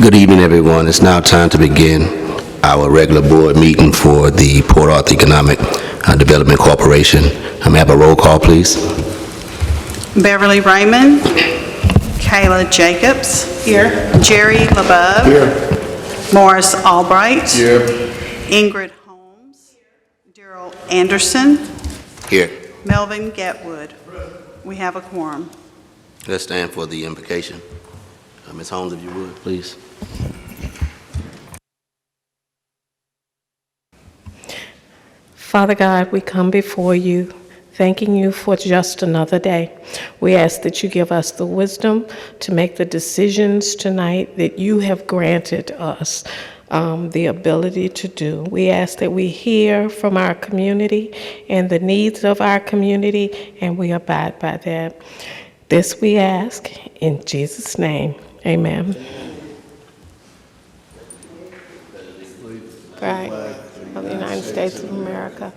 Good evening, everyone. It's now time to begin our regular board meeting for the Port Arthur Economic Development Corporation. May I have a roll call, please? Beverly Raymond. Kayla Jacobs. Here. Jerry LeBeau. Here. Morris Albright. Here. Ingrid Holmes. Daryl Anderson. Here. Melvin Getwood. We have a quorum. Let's stand for the invocation. Ms. Holmes, if you would, please. Father God, we come before you, thanking you for just another day. We ask that you give us the wisdom to make the decisions tonight that you have granted us the ability to do. We ask that we hear from our community and the needs of our community, and we abide by that. This we ask in Jesus' name. Amen. Flag of the United States of America,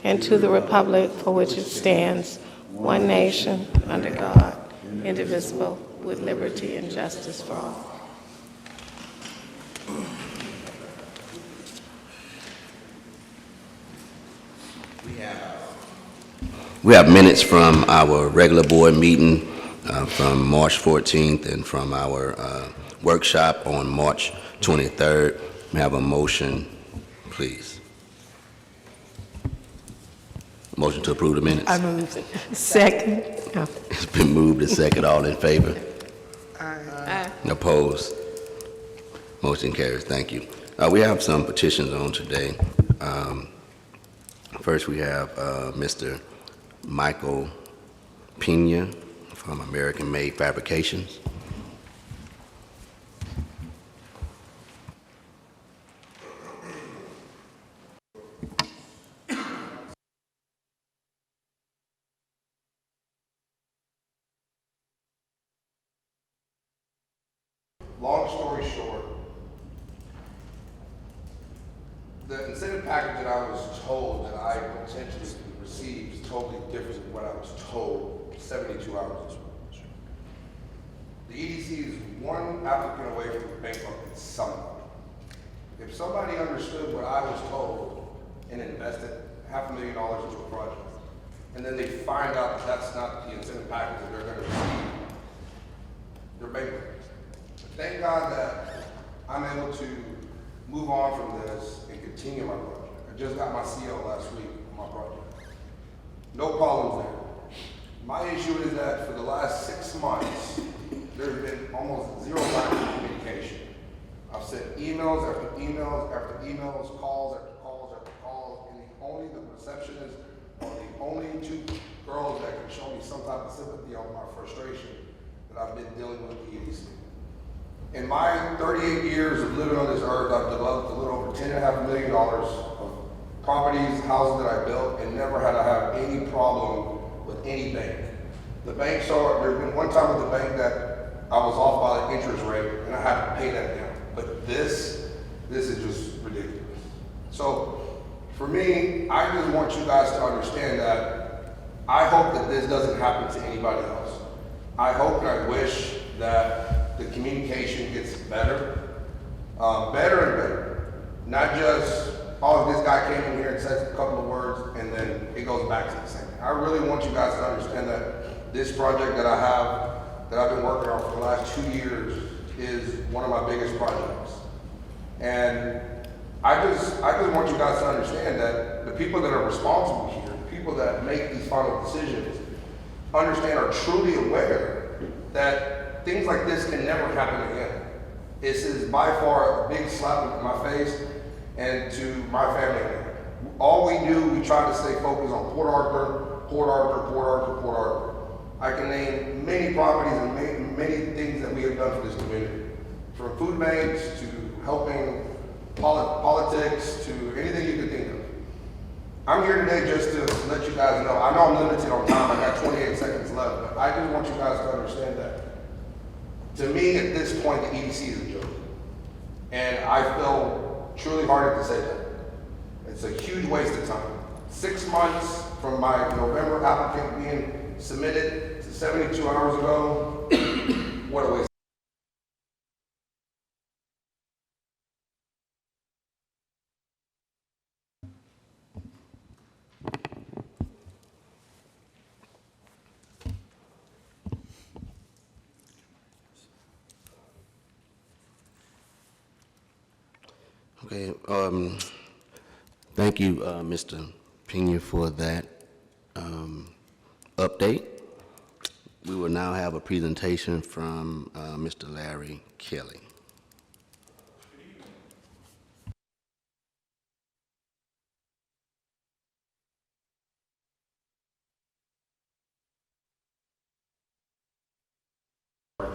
and to the republic for which it stands, one nation, under God, indivisible, with liberty and justice for all. We have minutes from our regular board meeting from March 14th and from our workshop on March 23rd. May I have a motion, please? Motion to approve the minutes. I move it. Second. Oh. It's been moved and second. All in favor? Aye. Opposed? Motion carries. Thank you. We have some petitions on today. First, we have Mr. Michael Pena from American Made Fabrications. Long story short, the incentive package that I was told that I potentially received is totally different than what I was told 72 hours ago. The EDC is one applicant away from bankrupting somebody. If somebody understood what I was told and invested $500,000 into a project, and then they find out that that's not the incentive package that they're going to receive, they're bankrupt. Thank God that I'm able to move on from this and continue my project. I just got my CO last week on my project. No problems there. My issue is that for the last 6 months, there's been almost zero lack of communication. I've sent emails after emails after emails, calls after calls after calls, and the receptionists are the only two girls that can show me some type of sympathy on my frustration that I've been dealing with the EDC. In my 38 years of living on this earth, I've developed a little over $10.5 million of properties, houses that I built, and never had to have any problem with any bank. The bank there's been one time with the bank that I was off by the interest rate, and I had to pay that down. But this is just ridiculous. So, for me, I just want you guys to understand that I hope that this doesn't happen to anybody else. I hope and I wish that the communication gets better and better. Not just, oh, this guy came in here and says a couple of words and then it goes back to the same thing. I really want you guys to understand that this project that I have, that I've been working on for the last 2 years, is one of my biggest projects. And I just want you guys to understand that the people that are responsible here, the people that make these final decisions, understand, are truly aware that things like this can never happen again. This is by far a big slap in my face and to my family. All we do, we try to stay focused on Port Arthur, Port Arthur, Port Arthur, Port Arthur. I can name many properties and many things that we have done for this community. From food banks to helping politics to anything you could think of. I'm here today just to let you guys know. I know I'm limited on time. I got 28 seconds left, but I just want you guys to understand that. To me, at this point, the EDC is a joke. And I feel truly hearted to say that. It's a huge waste of time. 6 months from my November applicant being submitted to 72 hours ago, what a waste. Okay, thank you, Mr. Pena, for that update. We will now have a presentation from Mr. Larry Kelly. And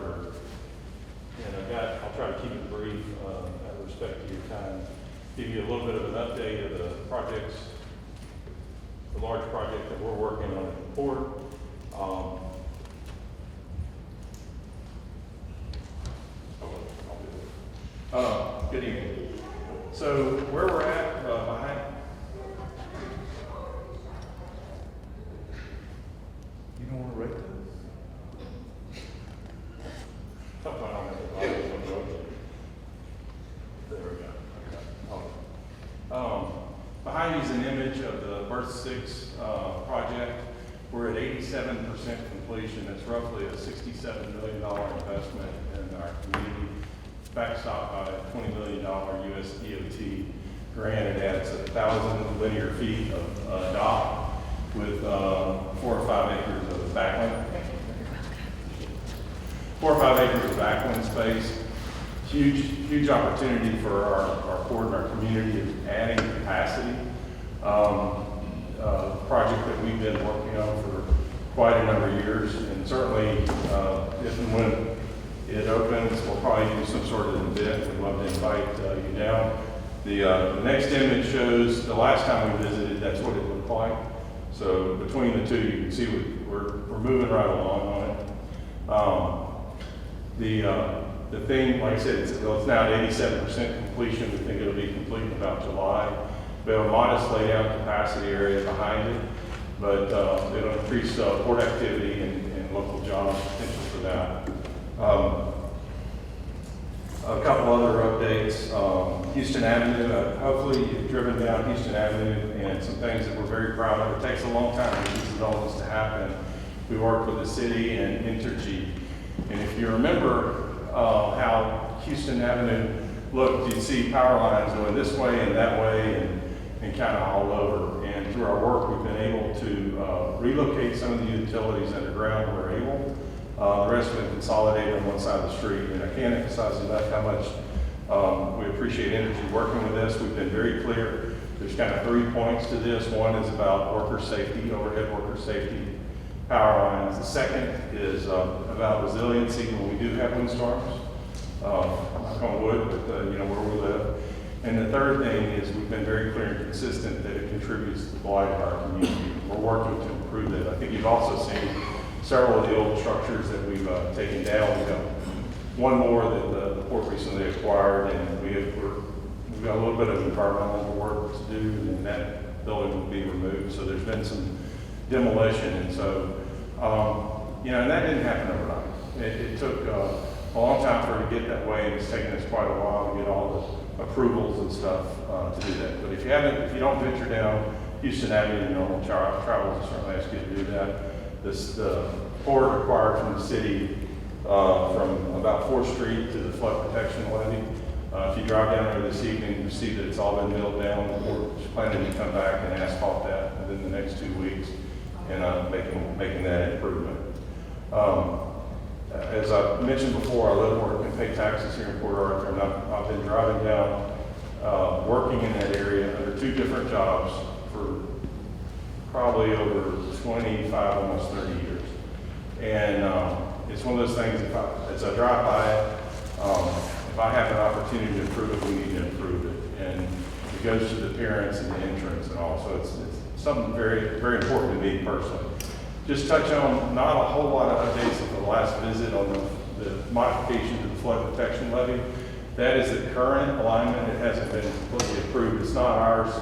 I'll try to keep it brief, out of respect to your time. Give you a little bit of an update of the projects, the large project that we're working on at the port. Good evening. So where we're at, behind. You don't want to rate this? Something I don't have the audio on the. There we go. Okay. Behind you is an image of the Berth 6 project. We're at 87% completion. It's roughly a $67 million investment in our community, backstopped by a $20 million US DOT grant. It adds 1,000 linear feet of dock with 4 or 5 acres of backland. 4 or 5 acres of backland space. Huge opportunity for our port and our community of adding capacity. Project that we've been working on for quite a number of years, and certainly if and when it opens, we'll probably do some sort of event. We'd love to invite you down. The next image shows the last time we visited, that's what it looked like. So between the two, you can see we're moving right along on it. The thing, like I said, it's now at 87% completion. We think it'll be complete in about July. We have a modest laydown capacity area behind it, but it'll increase port activity and local jobs potential for that. A couple other updates. Houston Avenue, hopefully you've driven down Houston Avenue, and some things that we're very proud of. It takes a long time for these developments to happen. We work with the city and Entergy. And if you remember how Houston Avenue looked, you'd see power lines going this way and that way and kind of all over. And through our work, we've been able to relocate some of the utilities underground where we're able. The rest have been consolidated on one side of the street. And I can't emphasize enough how much we appreciate Entergy working with us. We've been very clear. There's kind of 3 points to this. One is about worker safety, overhead worker safety, power lines. The second is about resiliency when we do have windstorms. Knock on wood, but where we live. And the third thing is we've been very clear and consistent that it contributes to the blight of our community. We're working to improve that. I think you've also seen several of the old structures that we've taken down. We've got one more that the port recently acquired, and we've got a little bit of environmental work to do, and that building will be removed. So there's been some demolition, and so and that didn't happen overnight. It took a long time for it to get that way, and it's taken us quite a while to get all the approvals and stuff to do that. But if you don't venture down Houston Avenue in normal travels, I certainly ask you to do that. The port acquired from the city from about 4th Street to the flood protection levee. If you drive down there this evening, you see that it's all been milled down. The port's planning to come back and asphalt that within the next 2 weeks and making that improvement. As I mentioned before, I live, work, and pay taxes here in Port Arthur, and I've been driving down, working in that area under 2 different jobs for probably over 25, almost 30 years. And it's one of those things, as I drive by it, if I have an opportunity to improve it, we need to improve it. And it goes to the appearance and the entrance and all. So it's something very, very important to me personally. Just touch on not a whole lot of updates of the last visit on the modification to the flood protection levee. That is the current alignment. It hasn't been completely approved. It's not ours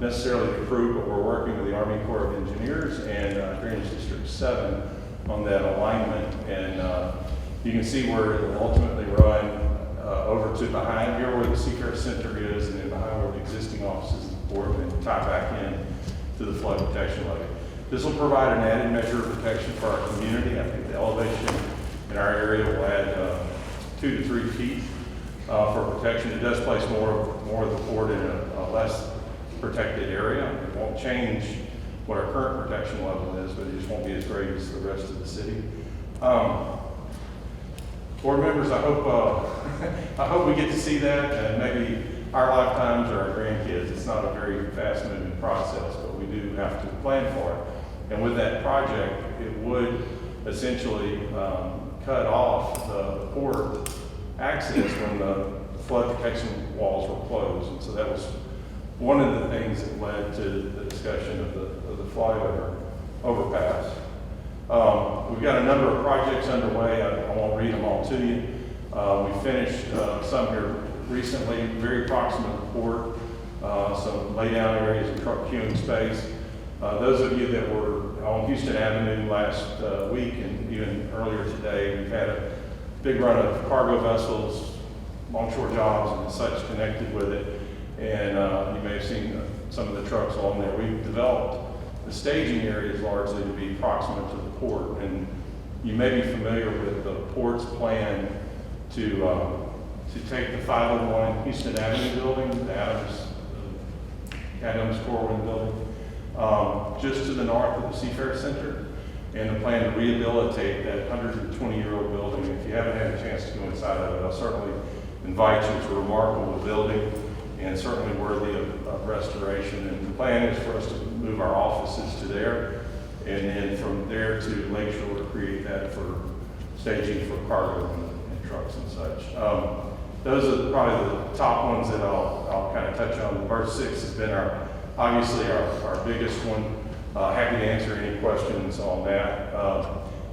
necessarily to approve, but we're working with the Army Corps of Engineers and Drainage District 7 on that alignment. And you can see where it will ultimately run over to behind here where the Seafair Center is, and then behind where the existing offices of the port, and then tie back in to the flood protection levee. This will provide an added measure of protection for our community. I think the elevation in our area will add 2 to 3 feet for protection. It does place more of the port in a less protected area. It won't change what our current protection level is, but it just won't be as great as the rest of the city. Board members, I hope we get to see that, and maybe our lifetimes or our grandkids. It's not a very fast-moving process, but we do have to plan for it. And with that project, it would essentially cut off the port access when the flood protection walls were closed. And so that was one of the things that led to the discussion of the flyover overpass. We've got a number of projects underway. I won't read them all to you. We finished some here recently, very proximate to the port, some lay-down areas of truck queuing space. Those of you that were on Houston Avenue last week and even earlier today, we've had a big run of cargo vessels, longshore jobs and such connected with it. And you may have seen some of the trucks along there. We've developed the staging areas largely to be proximate to the port. And you may be familiar with the port's plan to take the 501 Houston Avenue building, the Adams Corwin building, just to the north of the Seafair Center, and the plan to rehabilitate that 120-year-old building. If you haven't had a chance to go inside of it, I'll certainly invite you. It's a remarkable building and certainly worthy of restoration. And the plan is for us to move our offices to there, and then from there to Lakeshore to create that for staging for cargo and trucks and such. Those are probably the top ones that I'll kind of touch on. Verse 6 has been obviously our biggest one. Happy to answer any questions on that.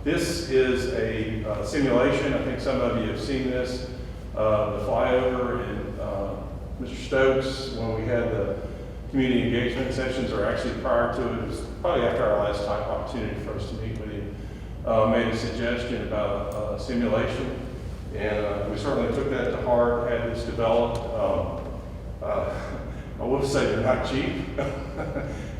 This is a simulation. I think some of you have seen this. The flyover and Mr. Stokes, when we had the community engagement sessions, or actually prior to it, it was probably after our last opportunity for us to meet with you, made a suggestion about a simulation. And we certainly took that to heart, had this developed. I will say they're not cheap,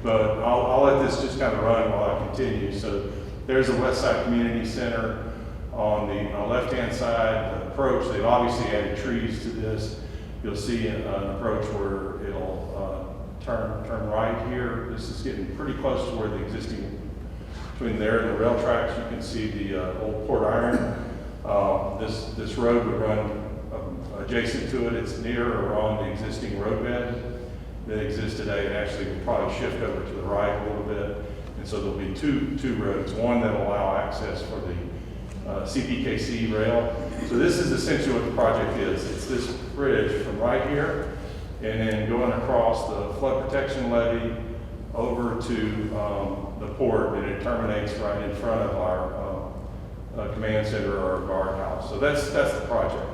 but I'll let this just kind of run while I continue. So there's the West Side Community Center on the left-hand side. The approach, they've obviously added trees to this. You'll see an approach where it'll turn right here. This is getting pretty close to where the existing, between there and the rail tracks, you can see the old Port Iron. This road would run adjacent to it. It's near or on the existing roadbed that exists today. It actually will probably shift over to the right a little bit. And so there'll be two roads, one that'll allow access for the CPKC rail. So this is essentially what the project is. It's this bridge from right here and then going across the flood protection levee over to the port, and it terminates right in front of our command center or guardhouse. So that's the project.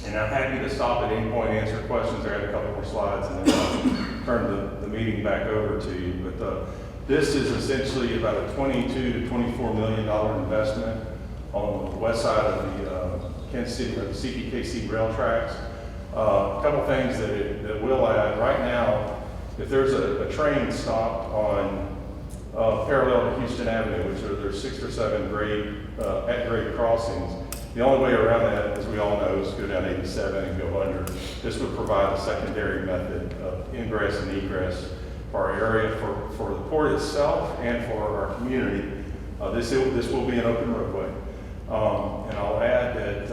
And I'm happy to stop at any point and answer questions. I got a couple more slides and then I'll turn the meeting back over to you. But this is essentially about a $22 to $24 million investment on the west side of the Kansas City, or the CPKC rail tracks. A couple things that we'll add. Right now, if there's a train stopped on parallel to Houston Avenue, which there's 6 or 7 at-grade crossings, the only way around that, as we all know, is to go down 87 and go under. This would provide a secondary method of ingress and egress for our area, for the port itself, and for our community. This will be an open roadway. And I'll add that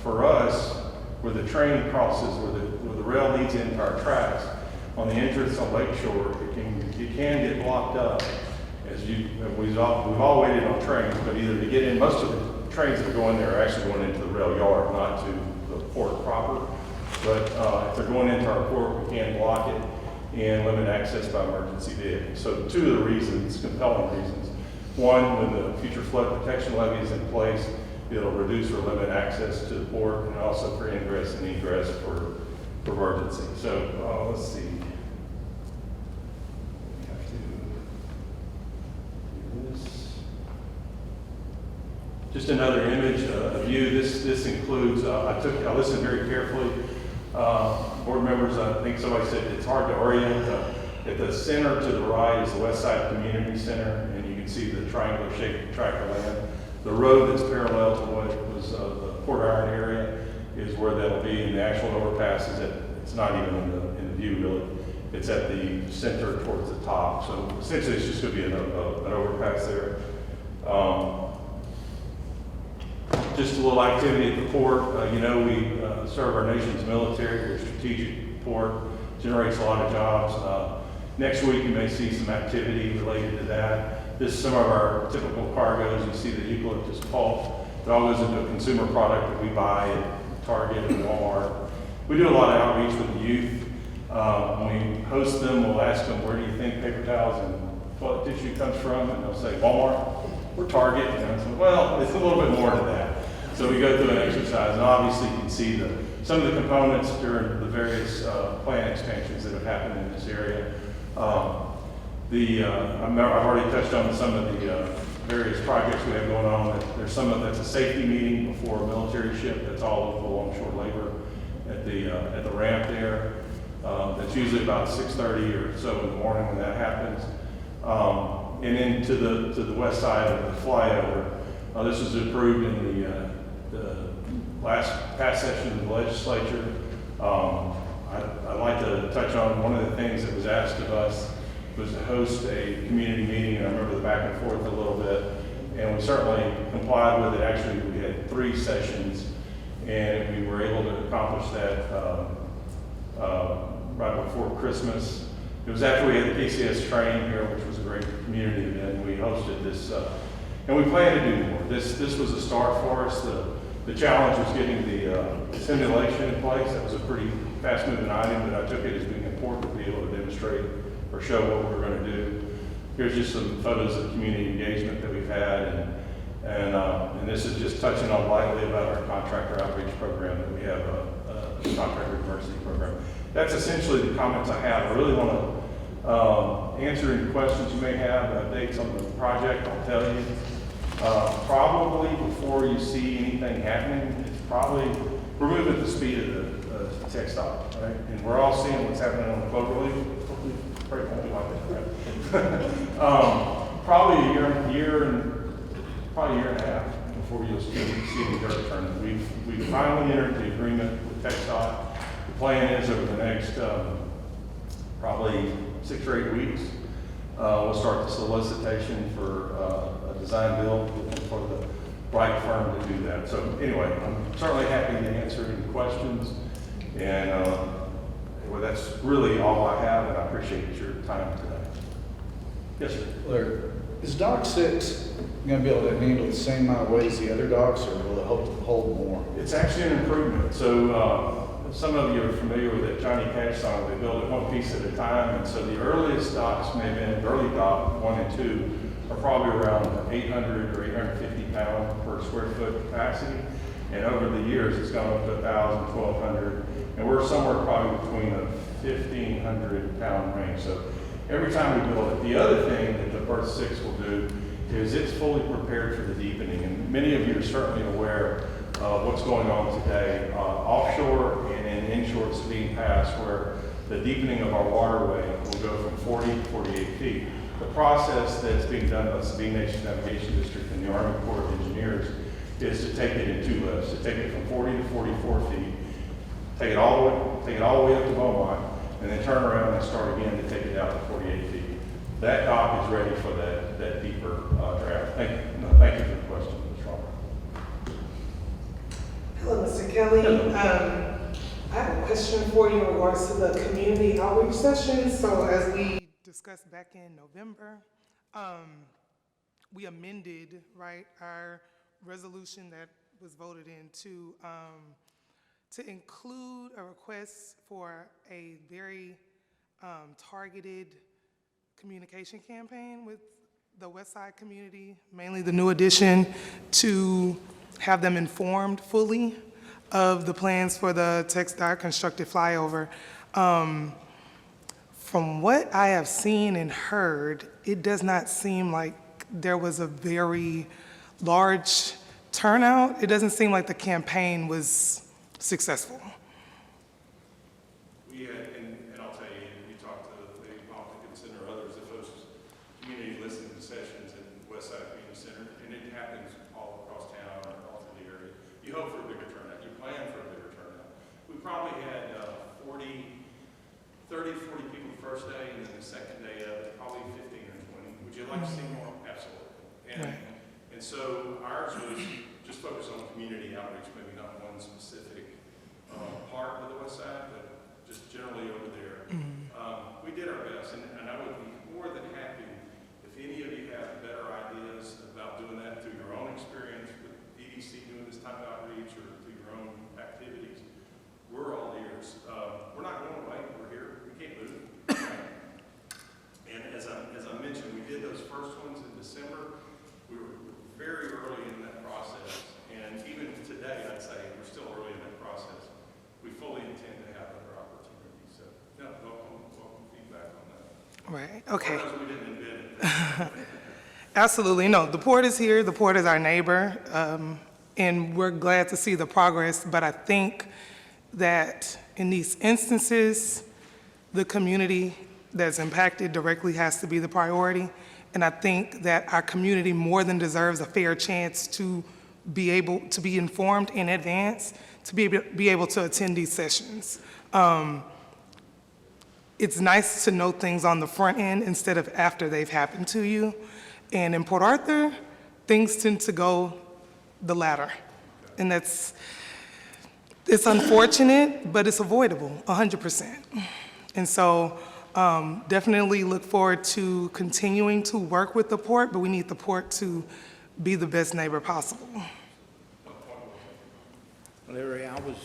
for us, where the train crosses, where the rail leads into our tracks, on the entrance on Lakeshore, it can get blocked up. We've all waited on trains, but either to get in, most of the trains that go in there are actually going into the rail yard, not to the port proper. But if they're going into our port, we can block it and limit access by emergency vehicles. So 2 of the reasons, compelling reasons. One, when the future flood protection levee is in place, it'll reduce or limit access to the port, and also for ingress and egress for emergency. So let's see. We have to do this. Just another image, a view. This includes. I listened very carefully. Board members, I think somebody said it's hard to orient. At the center to the right is the West Side Community Center, and you can see the triangular shaped tract of land. The road that's parallel to what was the Port Iron area that'll be, and the actual overpass is it's not even in the view really. It's at the center towards the top. So essentially it's just gonna be an overpass there. Just a little activity at the port. You know, we serve our nation's military. We're a strategic port, generates a lot of jobs. Next week you may see some activity related to that. This is some of our typical cargoes. You see the eucalyptus pulp. It all goes into a consumer product that we buy at Target and Walmart. We do a lot of outreach with the youth. When we host them, we'll ask them, where do you think paper towels and toilet tissue comes from? And they'll say, Walmart or Target. And I say, well, it's a little bit more to that. So we go through an exercise, and obviously you can see some of the components during the various plant expansions that have happened in this area. I've already touched on some of the various projects we have going on. There's some of that's a safety meeting before a military ship. That's all of the longshore labor at the ramp there. That's usually about 6:30 or so in the morning when that happens. And then to the west side of the flyover. This was approved in the past session of the legislature. I'd like to touch on one of the things that was asked of us was to host a community meeting, and I remember the back and forth a little bit, and we certainly complied with it. Actually, we had 3 sessions, and we were able to accomplish that right before Christmas. It was after we had the PCS training here, which was a great community event, and we hosted this, and we plan to do more. This was a start for us. The challenge was getting the simulation in place. That was a pretty fast-moving item, but I took it as being important to be able to demonstrate or show what we're going to do. Here's just some photos of community engagement that we've had, and this is just touching on lightly about our contractor outreach program that we have, a contractor diversity program. That's essentially the comments I have. I really want to answer any questions you may have, updates on the project. I'll tell you. Probably before you see anything happening, we're moving at the speed of the tech stop, right? And we're all seeing what's happening on the Cloverleaf. Probably won't be like that, right? Probably a year and a half before you'll see the dirt turn. We've finally entered the agreement with TxDOT. The plan is over the next probably 6 or 8 weeks, we'll start the solicitation for a design build for the right firm to do that. So anyway, I'm certainly happy to answer any questions, and well, that's really all I have, and I appreciate your time today. Yes, sir. Larry, is Dock 6 going to be able to handle the same amount of weight as the other docks, or will it hold more? It's actually an improvement. So some of you are familiar with that Johnny Cash song, they build it one piece at a time, and so the earliest docks may have been, early dock 1 and 2, are probably around 800 or 850 pounds per square foot capacity, and over the years it's gone up to 1,000, 1,200, and we're somewhere probably between a 1,500 pound range. So every time we build it, the other thing that the Berth 6 will do is it's fully prepared for the deepening, and many of you are certainly aware of what's going on today offshore and in inshore Sabine Pass, where the deepening of our waterway will go from 40 to 48 feet. The process that's being done by Sabine Nation Navigation District and the Army Corps of Engineers is to take it in 2 lifts, to take it from 40 to 44 feet, take it all the way up to Beaumont, and then turn around and start again to take it out to 48 feet. That dock is ready for that deeper draft. Thank you for the question, Ms. Robert. Hello, Mr. Kelly. Hello. I have a question for you in regards to the community outreach session. So as we discussed back in November, we amended, right, our resolution that was voted in to include a request for a very targeted communication campaign with the West Side community, mainly the New Addition, to have them informed fully of the plans for the TxDOT constructed flyover. From what I have seen and heard, it does not seem like there was a very large turnout. It doesn't seem like the campaign was successful. And I'll tell you, we talked to the Politics Center or others that host community listening sessions at Westside Community Center, and it happens all across town or all through the area. You hope for a bigger turnout. You plan for a bigger turnout. Right, okay. Absolutely, no, the port is here, the port is our neighbor, and we're glad to see the progress, but I think that in these instances, the community that's impacted directly has to be the priority, and I think that our community more than deserves a fair chance to be able to be informed in advance, to be able to attend these sessions. It's nice to know things on the front end instead of after they've happened to you. And in Port Arthur, things tend to go the latter. And it's unfortunate, but it's avoidable, 100%. And so definitely look forward to continuing to work with the port, but we need the port to be the best neighbor possible. Larry, I was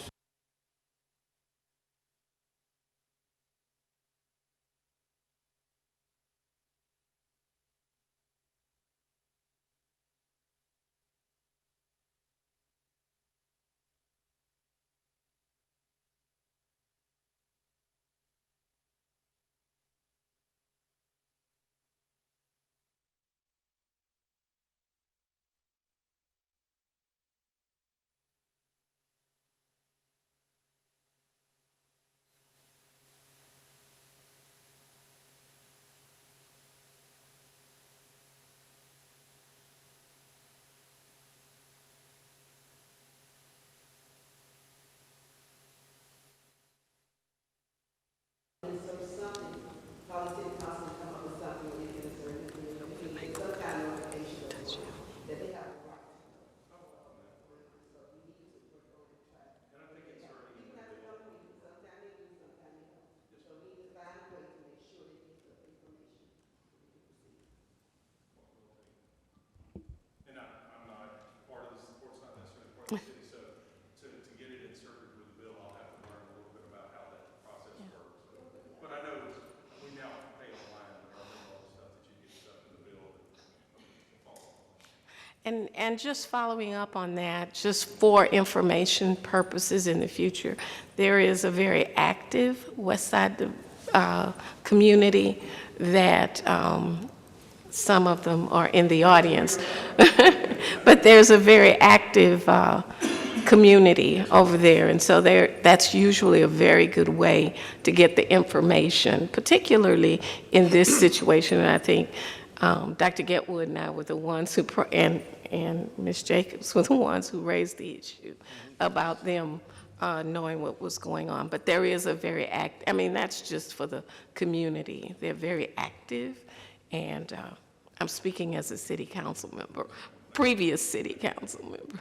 And just following up on that, just for information purposes in the future, there is a very active West Side community that some of them are in the audience, but there's a very active community over there, and so that's usually a very good way to get the information, particularly in this situation. And I think Dr. Getwood and I were the ones who, and Ms. Jacobs were the ones who raised the issue about them knowing what was going on. But there is a very I mean, that's just for the community. They're very active, and I'm speaking as a city council member, previous city council member.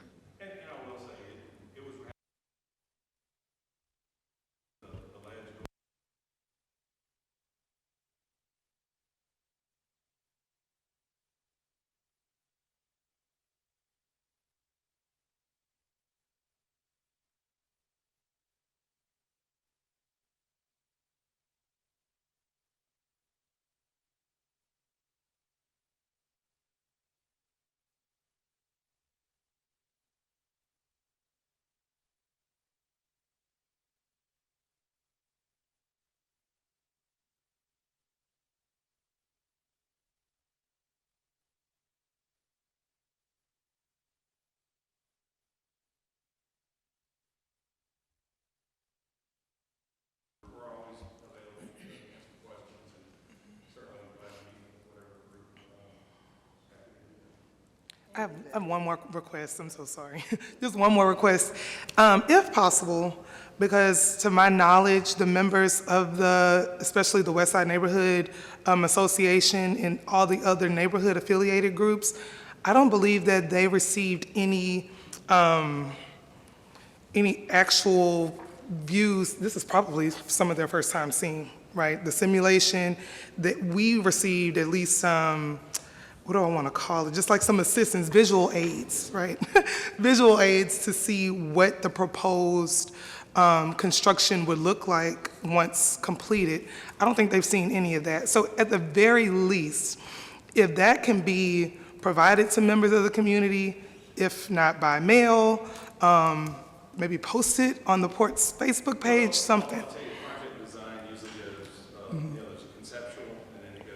I have one more request, I'm so sorry. Just one more request. If possible, because to my knowledge, the members of especially the West Side Neighborhood Association and all the other neighborhood affiliated groups, I don't believe that they received any actual views. This is probably some of their first time seeing, right? The simulation that we received, at least what do I want to call it? Just like some assistance, visual aids, right? Visual aids to see what the proposed construction would look like once completed. I don't think they've seen any of that. So at the very least, if that can be provided to members of the community, if not by mail, maybe post it on the port's Facebook page, something. Project design usually goes, there's a conceptual, and then it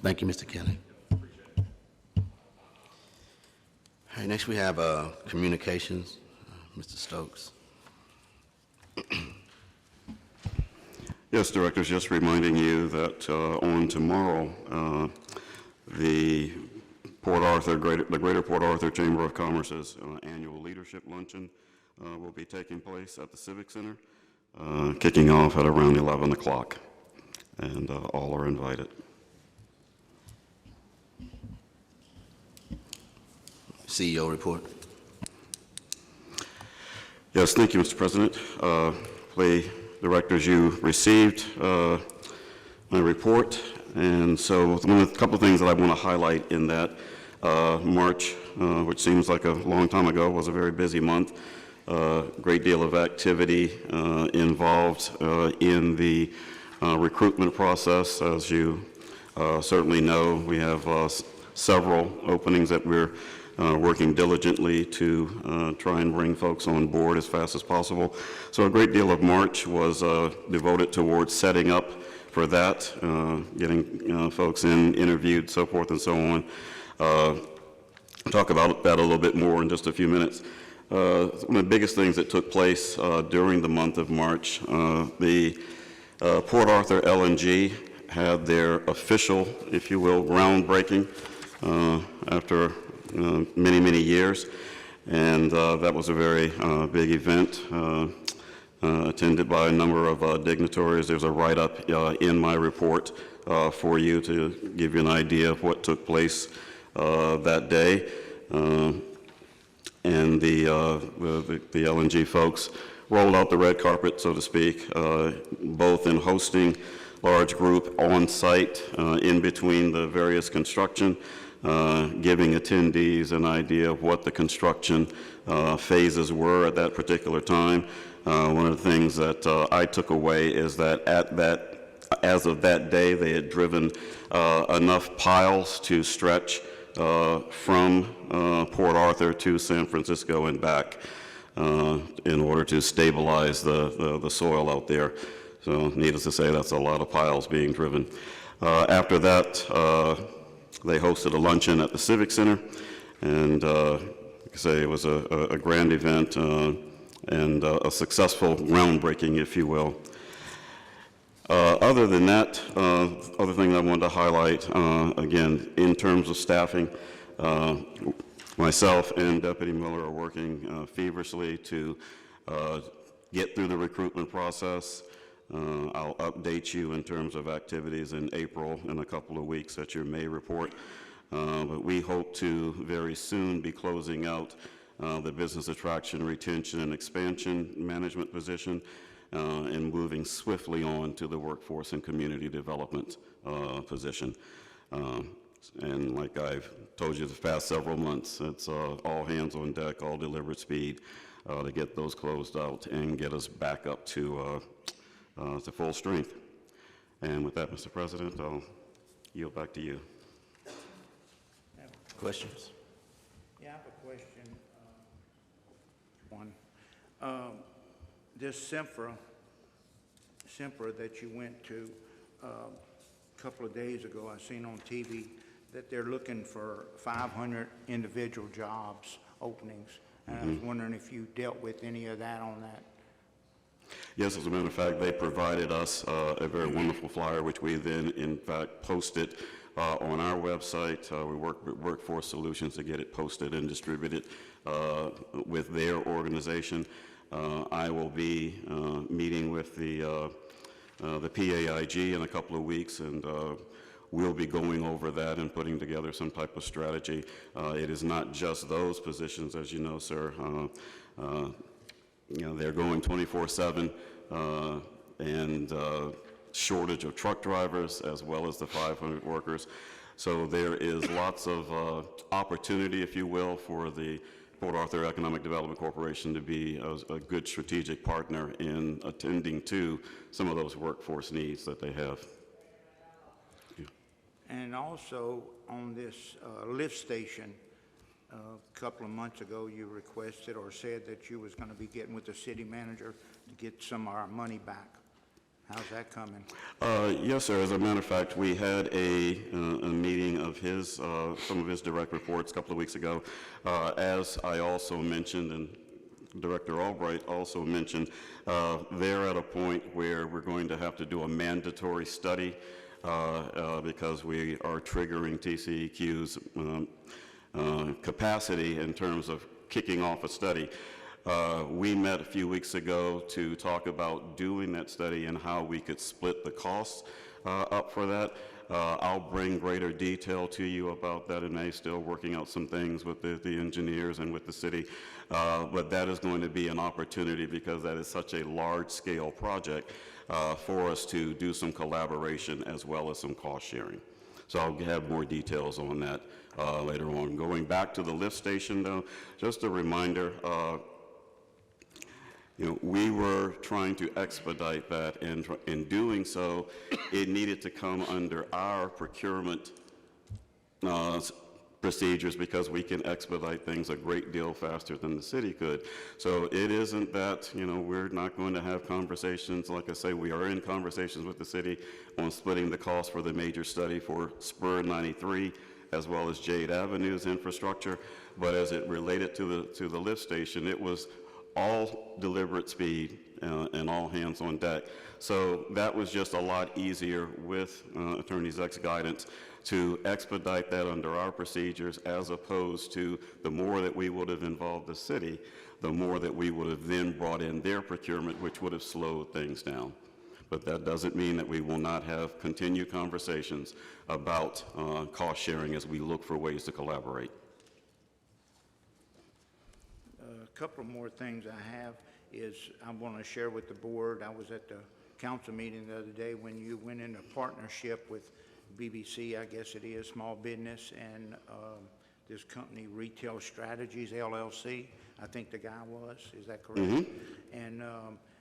Thank you, Mr. Kelly. All right, next we have communications. Mr. Stokes. Yes, Directors, just reminding you that on tomorrow, the Greater Port Arthur Chamber of Commerce's annual leadership luncheon will be taking place at the Civic Center, kicking off at around 11 o'clock, and all are invited. CEO report. Yes, thank you, Mr. President. The Directors, you received my report, and so a couple of things that I want to highlight in that. March, which seems like a long time ago, was a very busy month. Great deal of activity involved in the recruitment process. As you certainly know, we have several openings that we're working diligently to try and bring folks on board as fast as possible. So a great deal of March was devoted towards setting up for that, getting folks interviewed, so forth and so on. Talk about that a little bit more in just a few minutes. One of the biggest things that took place during the month of March, the Port Arthur LNG had their official, if you will, groundbreaking after many, many years, and that was a very big event, attended by a number of dignitaries. There's a write-up in my report for you to give you an idea of what took place that day. And the LNG folks rolled out the red carpet, so to speak, both in hosting large group on site in between the various construction, giving attendees an idea of what the construction phases were at that particular time. One of the things that I took away is that as of that day, they had driven enough piles to stretch from Port Arthur to San Francisco and back in order to stabilize the soil out there. So needless to say, that's a lot of piles being driven. After that, they hosted a luncheon at the Civic Center, and like I say, it was a grand event and a successful groundbreaking, if you will. Other than that, other thing I wanted to highlight, again, in terms of staffing, myself and Deputy Miller are working feverishly to get through the recruitment process. I'll update you in terms of activities in April in a couple of weeks at your May report. But we hope to very soon be closing out the business attraction, retention, and expansion management position, and moving swiftly on to the workforce and community development position. And like I've told you the past several months, it's all hands on deck, all deliberate speed to get those closed out and get us back up to full strength. And with that, Mr. President, I'll yield back to you. Questions? Yeah, I have a question. This Sempra that you went to a couple of days ago, I seen on TV that they're looking for 500 individual jobs openings. And I was wondering if you dealt with any of that on that. Yes, as a matter of fact, they provided us a very wonderful flyer, which we then, in fact, posted on our website. We work with Workforce Solutions to get it posted and distributed with their organization. I will be meeting with the PAIG in a couple of weeks, and we'll be going over that and putting together some type of strategy. It is not just those positions, as you know, sir. You know, they're going 24/7, and shortage of truck drivers as well as the 500 workers. So there is lots of opportunity, if you will, for the Port Arthur Economic Development Corporation to be a good strategic partner in attending to some of those workforce needs that they have. Yeah. And also on this lift station, a couple of months ago, you requested or said that you was going to be getting with the city manager to get some of our money back. How's that coming? Yes, sir. As a matter of fact, we had a meeting of his, some of his direct reports a couple of weeks ago. As I also mentioned, and Director Albright also mentioned, they're at a point where we're going to have to do a mandatory study because we are triggering TCEQ's capacity in terms of kicking off a study. We met a few weeks ago to talk about doing that study and how we could split the costs up for that. I'll bring greater detail to you about that in May, still working out some things with the engineers and with the city. But that is going to be an opportunity because that is such a large-scale project for us to do some collaboration as well as some cost sharing. So I'll have more details on that later on. Going back to the lift station, though, just a reminder, we were trying to expedite that, and in doing so, it needed to come under our procurement procedures because we can expedite things a great deal faster than the city could. So it isn't that, we're not going to have conversations. Like I say, we are in conversations with the city on splitting the cost for the major study for Spur 93 as well as Jade Avenue's infrastructure. But as it related to the lift station, it was all deliberate speed and all hands on deck. So that was just a lot easier with Attorney Zeck's guidance to expedite that under our procedures, as opposed to the more that we would have involved the city, the more that we would have then brought in their procurement, which would have slowed things down. But that doesn't mean that we will not have continued conversations about cost sharing as we look for ways to collaborate. A couple more things I have is I want to share with the board. I was at the council meeting the other day when you went into partnership with BBC, I guess it is, small business, and this company, Retail Strategies, LLC, I think the guy was. Is that correct? Mm-hmm. And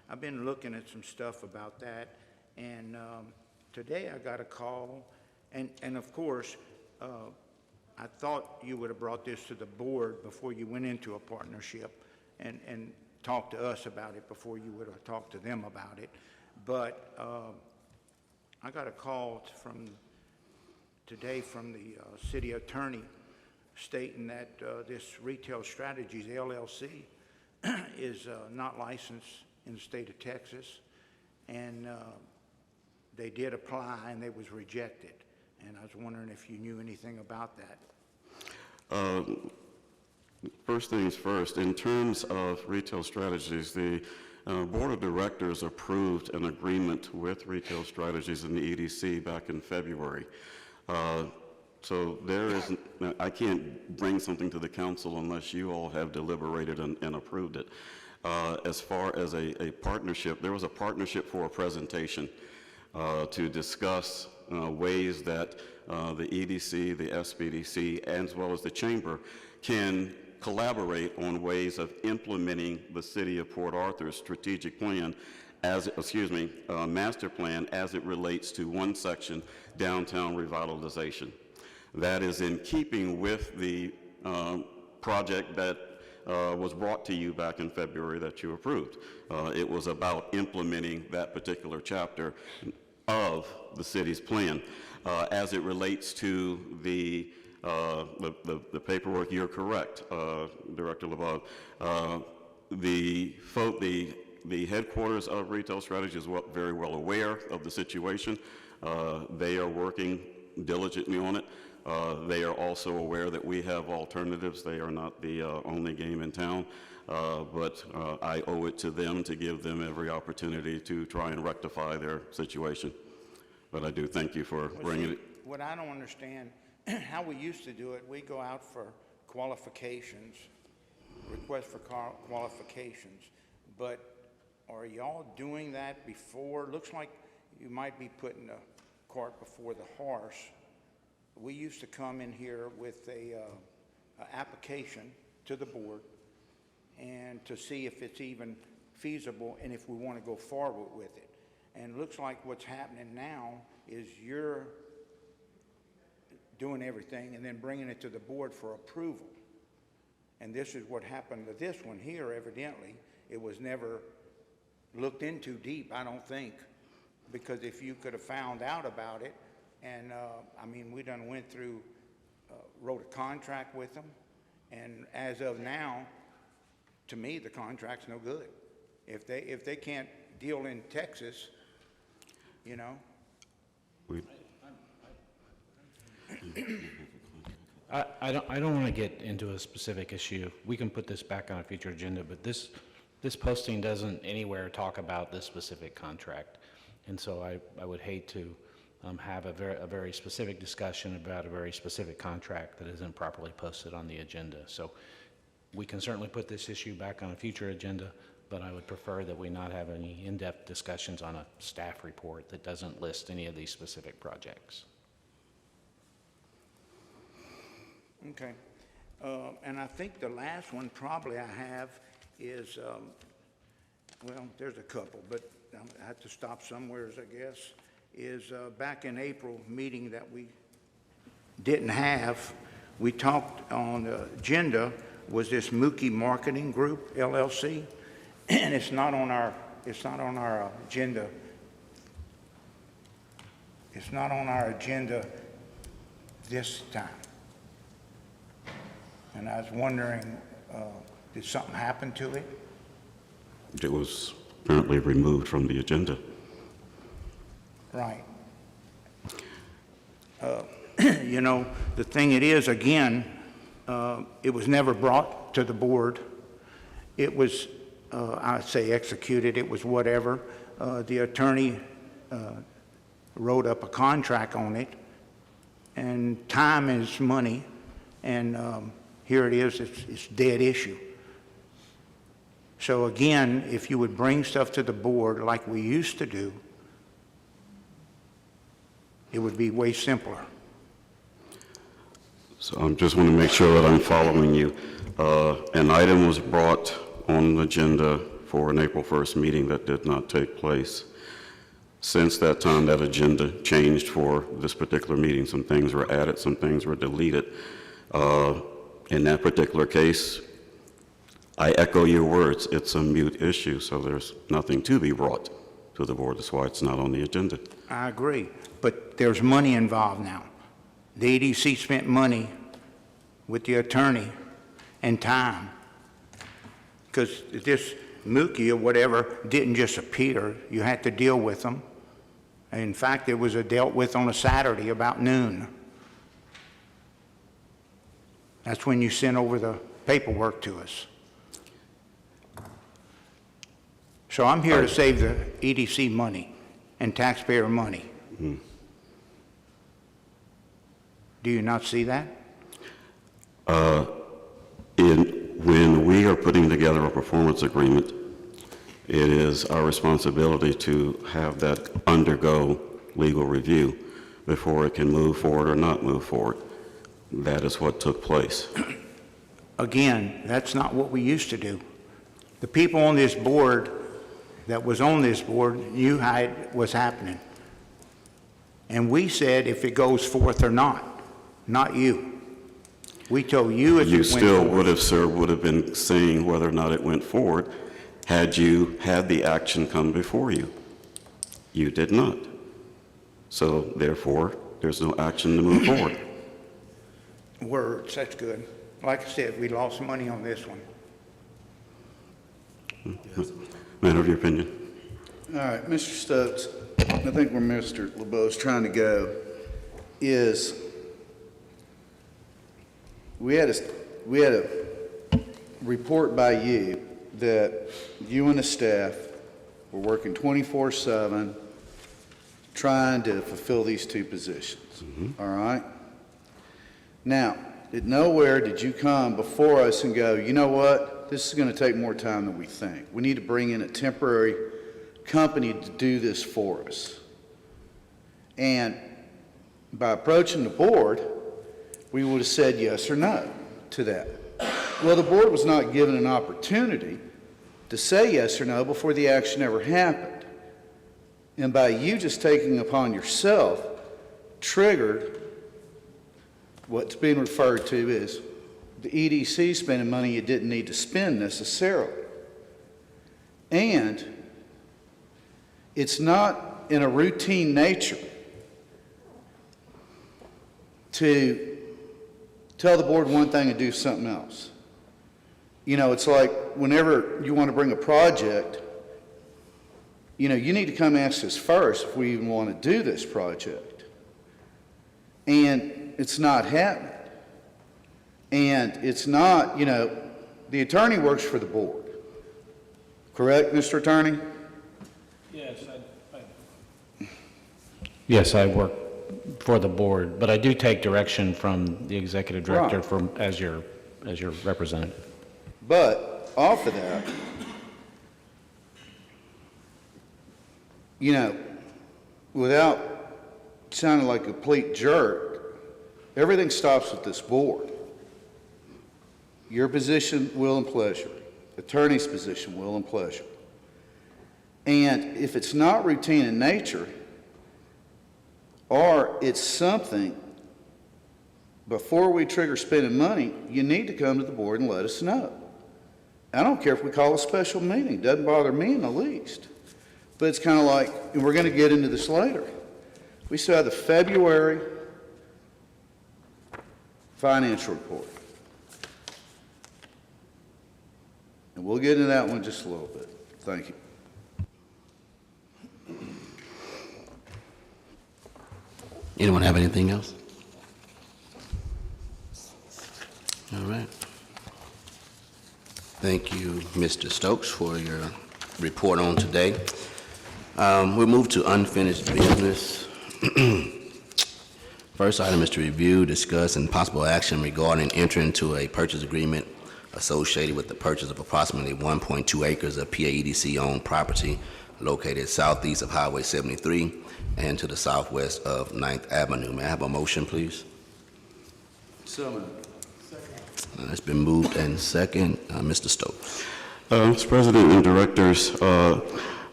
I've been looking at some stuff about that, and today I got a call, and of course, I thought you would have brought this to the board before you went into a partnership and talked to us about it before you would have talked to them about it. But I got a call today from the city attorney stating that this Retail Strategies LLC is not licensed in the state of Texas, and they did apply and they was rejected. And I was wondering if you knew anything about that. First things first, in terms of Retail Strategies, the Board of Directors approved an agreement with Retail Strategies and the EDC back in February. So there isn't, I can't bring something to the council unless you all have deliberated and approved it. As far as a partnership, there was a partnership for a presentation to discuss ways that the EDC, the SBDC, as well as the Chamber can collaborate on ways of implementing the City of Port Arthur's strategic plan, master plan, as it relates to one section, downtown revitalization. That is in keeping with the project that was brought to you back in February that you approved. It was about implementing that particular chapter of the city's plan. As it relates to the paperwork, you're correct, Director LeBeau. The headquarters of Retail Strategy is very well aware of the situation. They are working diligently on it. They are also aware that we have alternatives. They are not the only game in town, but I owe it to them to give them every opportunity to try and rectify their situation. But I do thank you for bringing it. What I don't understand, how we used to do it, we go out for qualifications, request for qualifications, but are y'all doing that before? Looks like you might be putting the cart before the horse. We used to come in here with a application to the board and to see if it's even feasible and if we want to go forward with it. And it looks like what's happening now is you're doing everything and then bringing it to the board for approval. And this is what happened to this one here, evidently. It was never looked into deep, I don't think. Because if you could have found out about it, and, I mean, we done went through, wrote a contract with them, and as of now, to me, the contract's no good. If they can't deal in Texas, you know, We- I don't want to get into a specific issue. We can put this back on a future agenda, but this posting doesn't anywhere talk about this specific contract. And so I would hate to have a very specific discussion about a very specific contract that isn't properly posted on the agenda. So we can certainly put this issue back on a future agenda, but I would prefer that we not have any in-depth discussions on a staff report that doesn't list any of these specific projects. okay. And I think the last one probably I have is, well, there's a couple, but I have to stop somewheres, I guess, is back in April meeting that we didn't have, we talked on the agenda was this Mookie Marketing Group, LLC, and it's not on our agenda. It's not on our agenda this time. And I was wondering, did something happen to it? It was apparently removed from the agenda. Right. You know, the thing it is, again, it was never brought to the board. It was, I'd say executed, it was whatever. The attorney wrote up a contract on it, and time is money, and here it is, it's dead issue. So again, if you would bring stuff to the board like we used to do, it would be way simpler. So I just want to make sure that I'm following you. An item was brought on the agenda for an April 1st meeting that did not take place. Since that time, that agenda changed for this particular meeting. Some things were added, some things were deleted. In that particular case, I echo your words. It's a mute issue, so there's nothing to be brought to the board. That's why it's not on the agenda. I agree, but there's money involved now. The EDC spent money with the attorney and time, because this Mookie or whatever didn't just appear. You had to deal with them. In fact, it was dealt with on a Saturday about noon. That's when you sent over the paperwork to us. So I'm here to save the EDC money and taxpayer money. Mm-hmm. Do you not see that? When we are putting together a performance agreement, it is our responsibility to have that undergo legal review before it can move forward or not move forward. That is what took place. Again, that's not what we used to do. The people on this board that was on this board knew how it was happening. And we said if it goes forth or not you. We told you if it You went still forward. would have, sir, would have been saying whether or not it went forward had you had the action come before you. You did not. So therefore, there's no action to move forward. Words, that's good. Like I said, we lost money on this one. Matter of your opinion. All right, Mr. Stokes, I think where Mr. LeBeau is trying to go is we had a report by you that you and the staff were working 24/7 trying to fulfill these two positions. All right? Now, at nowhere did you come before us and go, you know what, this is going to take more time than we think. We need to bring in a temporary company to do this for us. And by approaching the board, we would have said yes or no to that. Well, the board was not given an opportunity to say yes or no before the action ever happened. And by you just taking upon yourself, triggered what's being referred to as the EDC spending money you didn't need to spend necessarily. And it's not in a routine nature to tell the board one thing and do something else. You know, it's like whenever you want to bring a project, you know, you need to come ask us first if we even want to do this project. And it's not happening. And it's not, you know, the attorney works for the board. Correct, Mr. Attorney? Yes, I work for the board, but I do take direction from the executive director Right. as your representative. But off of that, you know, without sounding like a complete jerk, everything stops with this board. Your position, will and pleasure. Attorney's position, will and pleasure. And if it's not routine in nature, or it's something, before we trigger spending money, you need to come to the board and let us know. I don't care if we call a special meeting, doesn't bother me in the least. But it's kind of like, and we're going to get into this later, we still have the February financial report. And we'll get into that one just a little bit. Thank you. Anyone have anything else? All right. Thank you, Mr. Stokes, for your report on today. We'll move to unfinished business. First item is to review, discuss, and possible action regarding entering into a purchase agreement associated with the purchase of approximately 1.2 acres of PAEDC-owned property located southeast of Highway 73 and to the southwest of 9th Avenue. May I have a motion, please? So moved. It's been moved and second. Mr. Stokes. Mr. President and Directors, I'm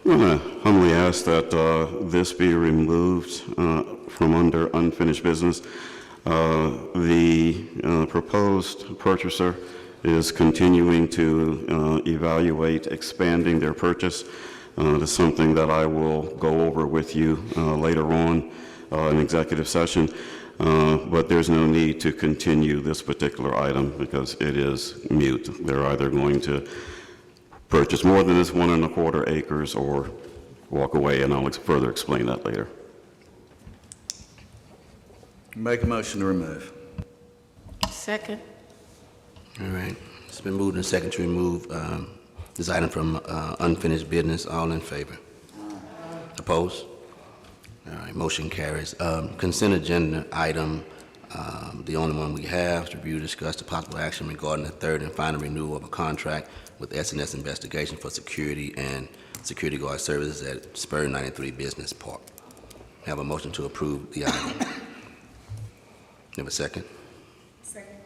going to humbly ask that this be removed from under unfinished business. The proposed purchaser is continuing to evaluate expanding their purchase. That's something that I will go over with you later on in executive session. But there's no need to continue this particular item because it is mute. They're either going to purchase more than this 1.25 acres or walk away, and I'll further explain that later. Make a motion to remove. Second. All right. It's been moved and second to remove this item from unfinished business. All in favor? Opposed? All right, motion carries. Consent agenda item, the only one we have, to review, discuss the possible action regarding the third and final renewal of a contract with S&S Investigation for security and security guard services at Spur 93 Business Park. Have a motion to approve the item. Have a second? Second.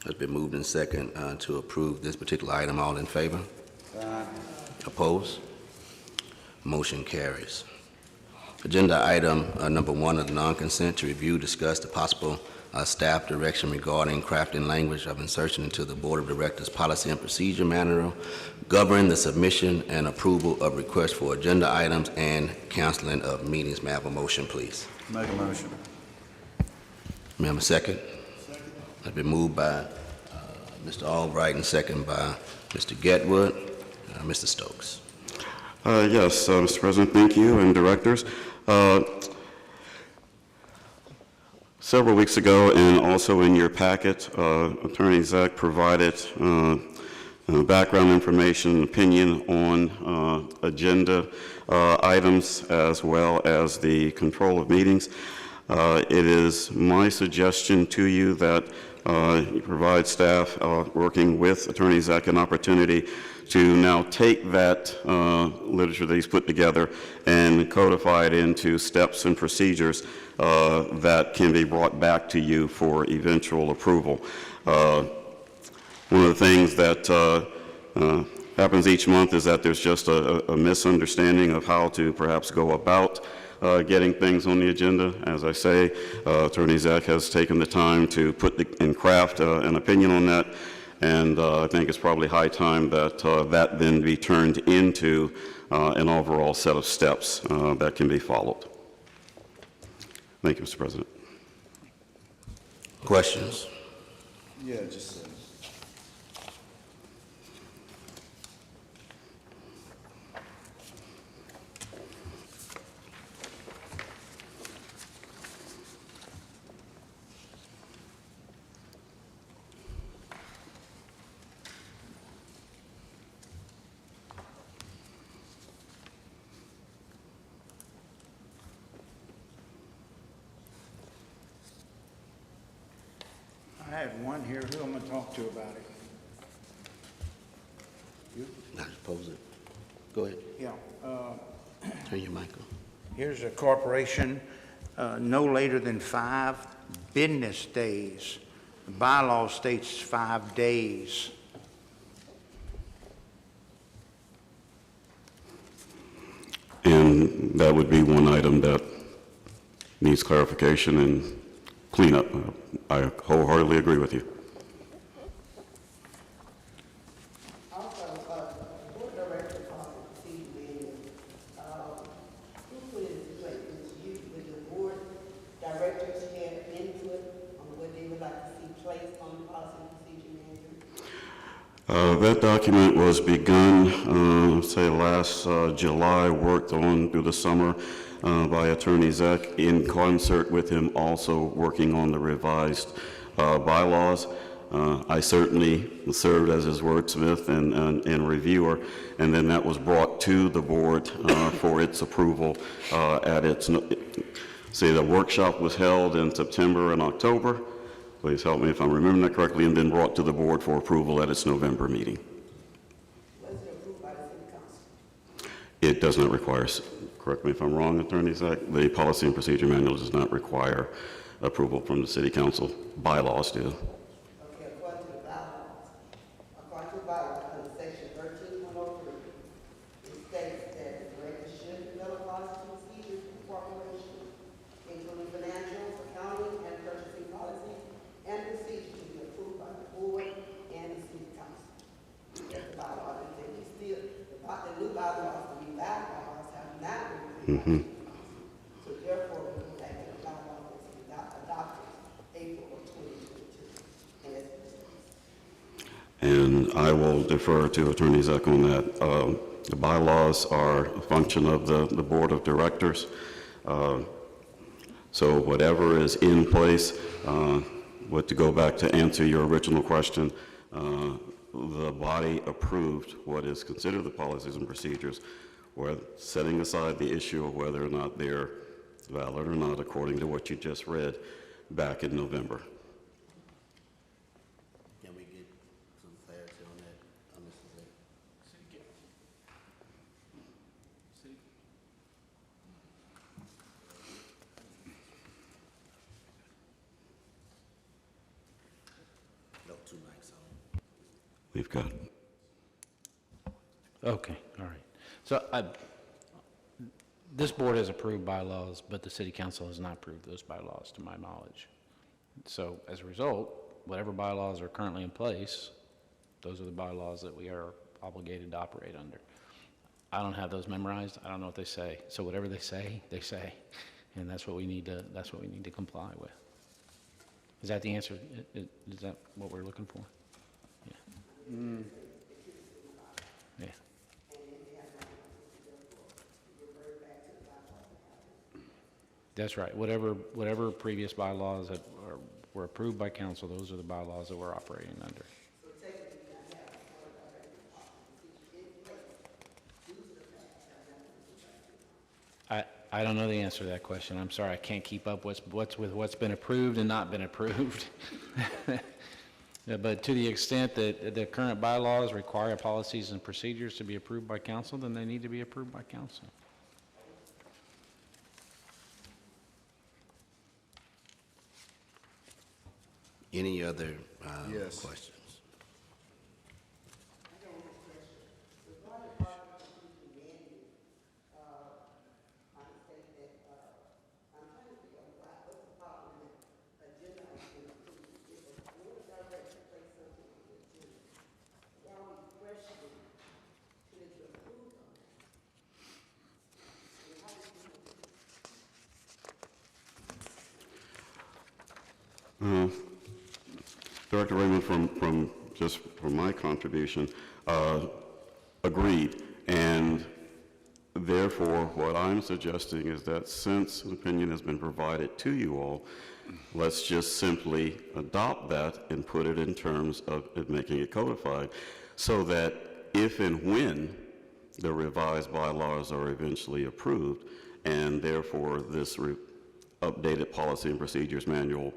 It's been moved and second to approve this particular item. All in favor? Opposed? Motion carries. Agenda item number 1 of the non-consent, to review, discuss the possible staff direction regarding crafting language of insertion into the Board of Directors Policy and Procedure Manual governing the submission and approval of requests for agenda items and canceling of meetings. May I have a motion, please? Make a motion. May I have a second? Second. It's been moved by Mr. Albright and second by Mr. Getwood. Mr. Stokes. Yes, Mr. President, thank you, and directors. Several weeks ago, and also in your packet, Attorney Zach provided background information, opinion on agenda items, as well as the control of meetings. It is my suggestion to you that you provide staff working with Attorney Zach an opportunity to now take that literature that he's put together and codify it into steps and procedures that can be brought back to you for eventual approval. One of the things that happens each month is that there's just a misunderstanding of how to perhaps go about getting things on the agenda. As I say, Attorney Zach has taken the time to put and craft an opinion on that, and I think it's probably high time that that then be turned into an overall set of steps that can be followed. Thank you, Mr. President. Questions? Yeah, just a I had one here. Who I'm going to talk to about it? Not oppose it. Go ahead. Yeah. Turn your mic on. Here's a corporation, no later than 5 business days. The bylaw states 5 days. And that would be one item that needs clarification and cleanup. I wholeheartedly agree with you. Also, board director policy procedure manual, who put it in place? With the board directors had input on what they would like to see placed on the policy procedure manual? That document was begun, say last July, worked on through the summer by Attorney Zach in concert with him also working on the revised bylaws. I certainly served as his wordsmith and reviewer, and then that was brought to the board for its approval at its, say the workshop was held in September and October. Please help me if I'm remembering that correctly, and then brought to the board for approval at its November meeting. Was it approved by the city council? It does not require, correct me if I'm wrong, Attorney Zach, the policy and procedure manual does not require approval from the city council. Bylaws do. Okay, according to the bylaws, under section 13.03, it states that the director should develop policy procedures for corporation, including financials, accounting, and purchasing policies, and procedures to be approved by the board and the city council. That's the bylaw. And then you still, the new bylaws, the new bylaws have not been approved. So therefore, we go back to the bylaw that's adopted April of 2022. And that's And I will defer to Attorney Zach on that. The bylaws are a function of the board of directors. So whatever is in place, to go back to answer your original question, the body approved what is considered the policies and procedures, where setting aside the issue of whether or not they're valid or not, according to what you just read, back in November. Can we get some clarity on that, Mr. Zach? No, 2 mics on. We've got. Okay, all right. So this board has approved bylaws, but the city council has not approved those bylaws, to my knowledge. So as a result, whatever bylaws are currently in place, those are the bylaws that we are obligated to operate under. I don't have those memorized. I don't know what they say. So whatever they say, and that's what we need to comply with. Is that the answer? Is that what we're looking for? Yeah. Yeah. That's right. Whatever previous bylaws that were approved by council, those are the bylaws that we're operating under. I don't know the answer to that question. I'm sorry, I can't keep up with what's been approved and not been approved. Yeah, but to the extent that the current bylaws require policies and procedures to be approved by council, then they need to be approved by council. Any other Yes. questions? Director Raymond, from my contribution, agreed. And therefore, what I'm suggesting is that since an opinion has been provided to you all, let's just simply adopt that and put it in terms of it making it codified, so that if and when the revised bylaws are eventually approved, and therefore this updated policy and procedures manual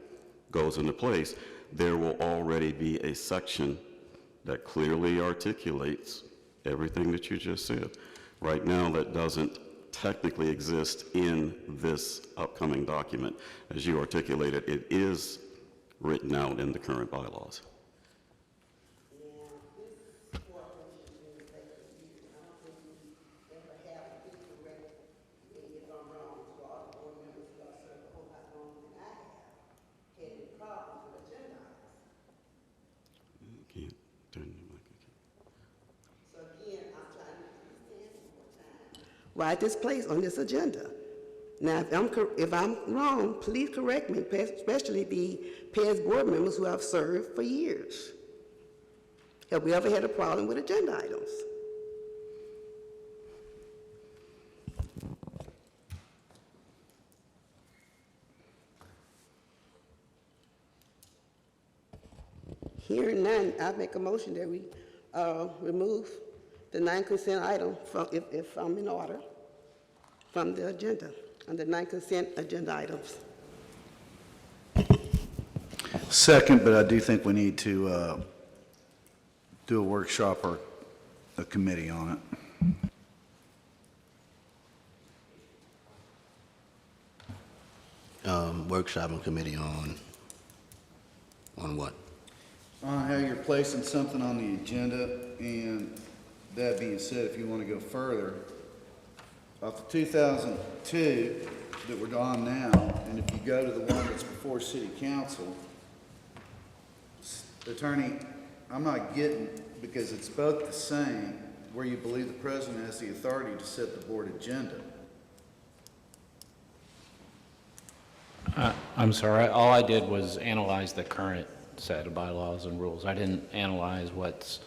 goes into place, there will already be a section that clearly articulates everything that you just said. Right now, that doesn't technically exist in this upcoming document. As you articulated, it is written out in the current bylaws. Can't turn the mic on. So again, I'm trying to understand one more time why this place on this agenda. Now, if I'm wrong, please correct me, especially the PES board members who have served for years. Have we ever had a problem with agenda items? Hearing none, I make a motion that we remove the non-consent item from, if I'm in order, from the agenda, under non-consent agenda items. Second, but I do think we need to do a workshop or a committee on it. Workshop and committee on what? On how you're placing something on the agenda, and that being said, if you want to go further, off the 2002 that we're on now, and if you go to the one that's before City Council, Attorney, I'm not getting, because it's both the same, where you believe the president has the authority to set the board agenda. I'm sorry, all I did was analyze the current set of bylaws and rules. I didn't analyze what's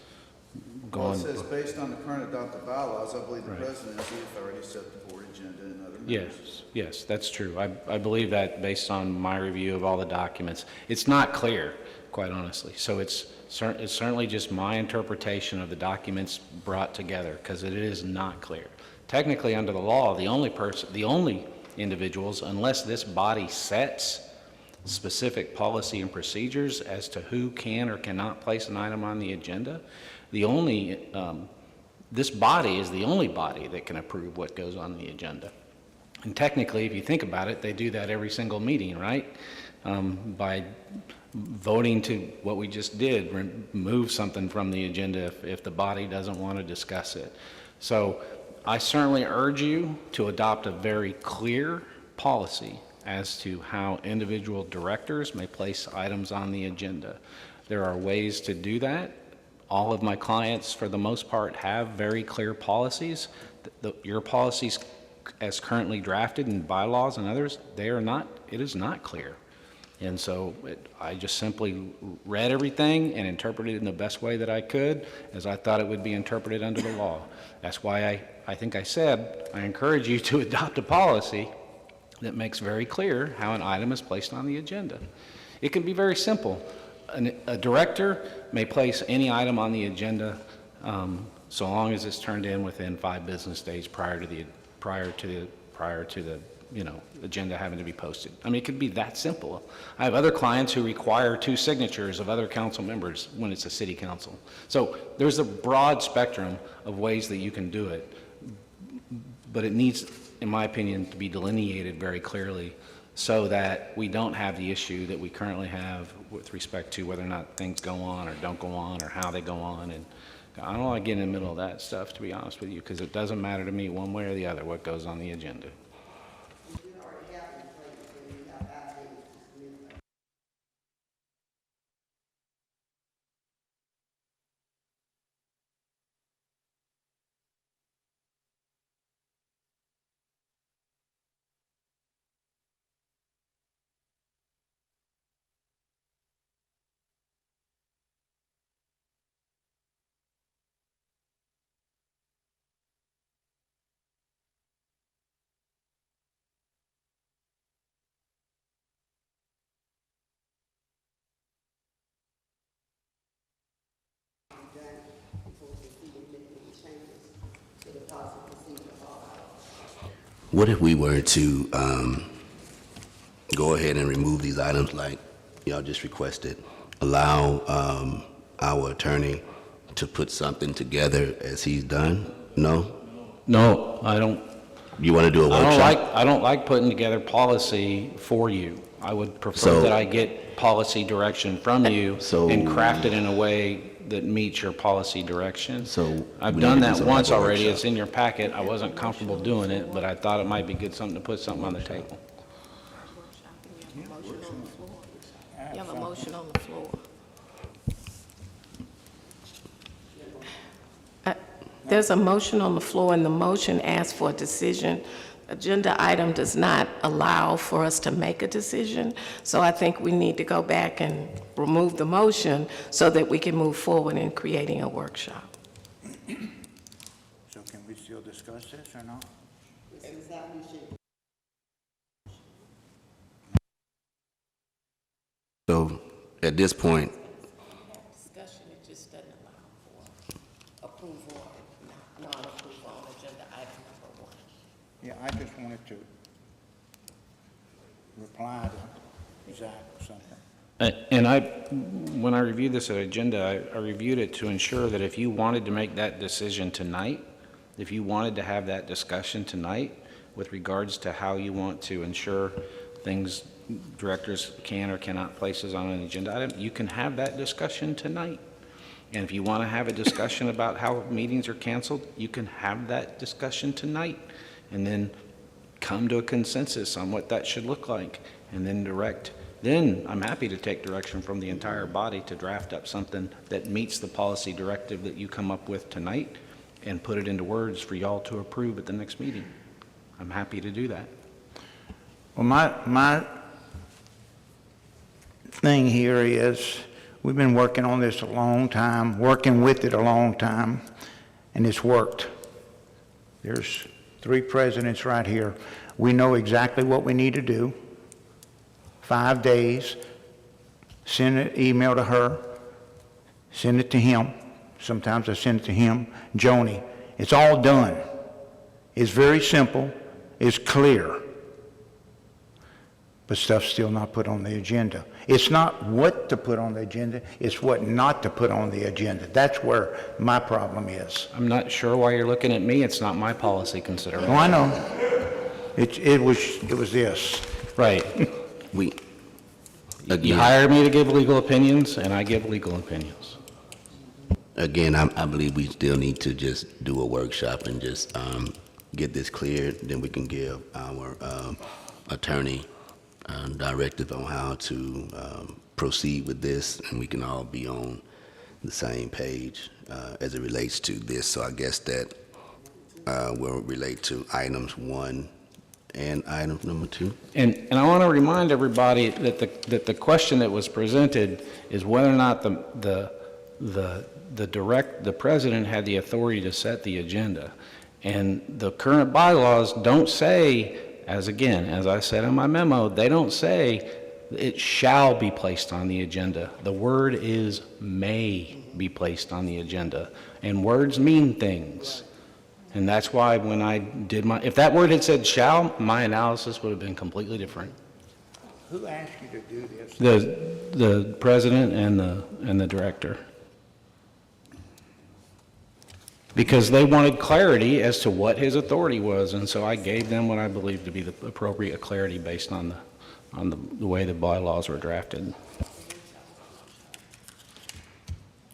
Well, going. it says, based on the current adopted bylaws, I believe the Right. president has the authority to set the board agenda and other matters. Yes, that's true. I believe that based on my review of all the documents. It's not clear, quite honestly. So it's certainly just my interpretation of the documents brought together, because it is not clear. Technically, under the law, the only individuals, unless this body sets specific policy and procedures as to who can or cannot place an item on the agenda, this body is the only body that can approve what goes on the agenda. And technically, if you think about it, they do that every single meeting, right? By voting to what we just did, remove something from the agenda if the body doesn't want to discuss it. So I certainly urge you to adopt a very clear policy as to how individual directors may place items on the agenda. There are ways to do that. All of my clients, for the most part, have very clear policies. Your policies, as currently drafted in bylaws and others, it is not clear. And so I just simply read everything and interpreted it in the best way that I could, as I thought it would be interpreted under the law. That's why I think I said, I encourage you to adopt a policy that makes very clear how an item is placed on the agenda. It can be very simple. A director may place any item on the agenda so long as it's turned in within 5 business days prior to the agenda having to be posted. I mean, it could be that simple. I have other clients who require 2 signatures of other council members when it's a city council. So there's a broad spectrum of ways that you can do it, but it needs, in my opinion, to be delineated very clearly so that we don't have the issue that we currently have with respect to whether or not things go on or don't go on or how they go on. And I don't want to get in the middle of that stuff, to be honest with you, because it doesn't matter to me one way or the other what goes on the agenda. policy procedure fall out. What if we were to go ahead and remove these items like y'all just requested? Allow our attorney to put something together as he's done? No? No, I don't. You want to do a workshop? I don't like putting together policy for you. I would prefer So- that I get policy direction from you So- and craft it in a way that meets your policy direction. So I've we done need to do that something once like a already. workshop. It's in your packet. I wasn't comfortable doing it, but I thought it might be good something to put something on the table. You have a motion on the floor. There's a motion on the floor, and the motion asks for a decision. Agenda item does not allow for us to make a decision, so I think we need to go back and remove the motion so that we can move forward in creating a workshop. So can we still discuss this or not? Ms. Avenue should So at this point, Discussion, it just doesn't allow for approval or non-approval on agenda item number 1. Yeah, I just wanted to reply to Zach or something. And when I reviewed this agenda, I reviewed it to ensure that if you wanted to make that decision tonight, if you wanted to have that discussion tonight with regards to how you want to ensure things directors can or cannot places on an agenda item, you can have that discussion tonight. And if you want to have a discussion about how meetings are canceled, you can have that discussion tonight, and then come to a consensus on what that should look like, and then direct. Then I'm happy to take direction from the entire body to draft up something that meets the policy directive that you come up with tonight and put it into words for y'all to approve at the next meeting. I'm happy to do that. Well, my thing here is, we've been working on this a long time, working with it a long time, and it's worked. There's 3 presidents right here. We know exactly what we need to do. 5 days, send an email to her, send it to him. Sometimes I send it to him, Joni. It's all done. It's very simple, it's clear. But stuff's still not put on the agenda. It's not what to put on the agenda, it's what not to put on the agenda. That's where my problem is. I'm not sure why you're looking at me. It's not my policy consideration. Oh, I know. It was this. Right. we, You again, hire me to give legal opinions, and I give legal opinions. again, I believe we still need to just do a workshop and just get this cleared. Then we can give our attorney directive on how to proceed with this, and we can all be on the same page as it relates to this. So I guess that will relate to items 1 and item number 2. And I want to remind everybody that the question that was presented is whether or not the president had the authority to set the agenda. And the current bylaws don't say, as I said in my memo, they don't say it shall be placed on the agenda. The word is may be placed on the agenda. And words mean things. And that's why when I did if that word had said shall, my analysis would have been completely different. Who asked you to do this? The president and the director. Because they wanted clarity as to what his authority was, and so I gave them what I believe to be the appropriate clarity based on the way the bylaws were drafted.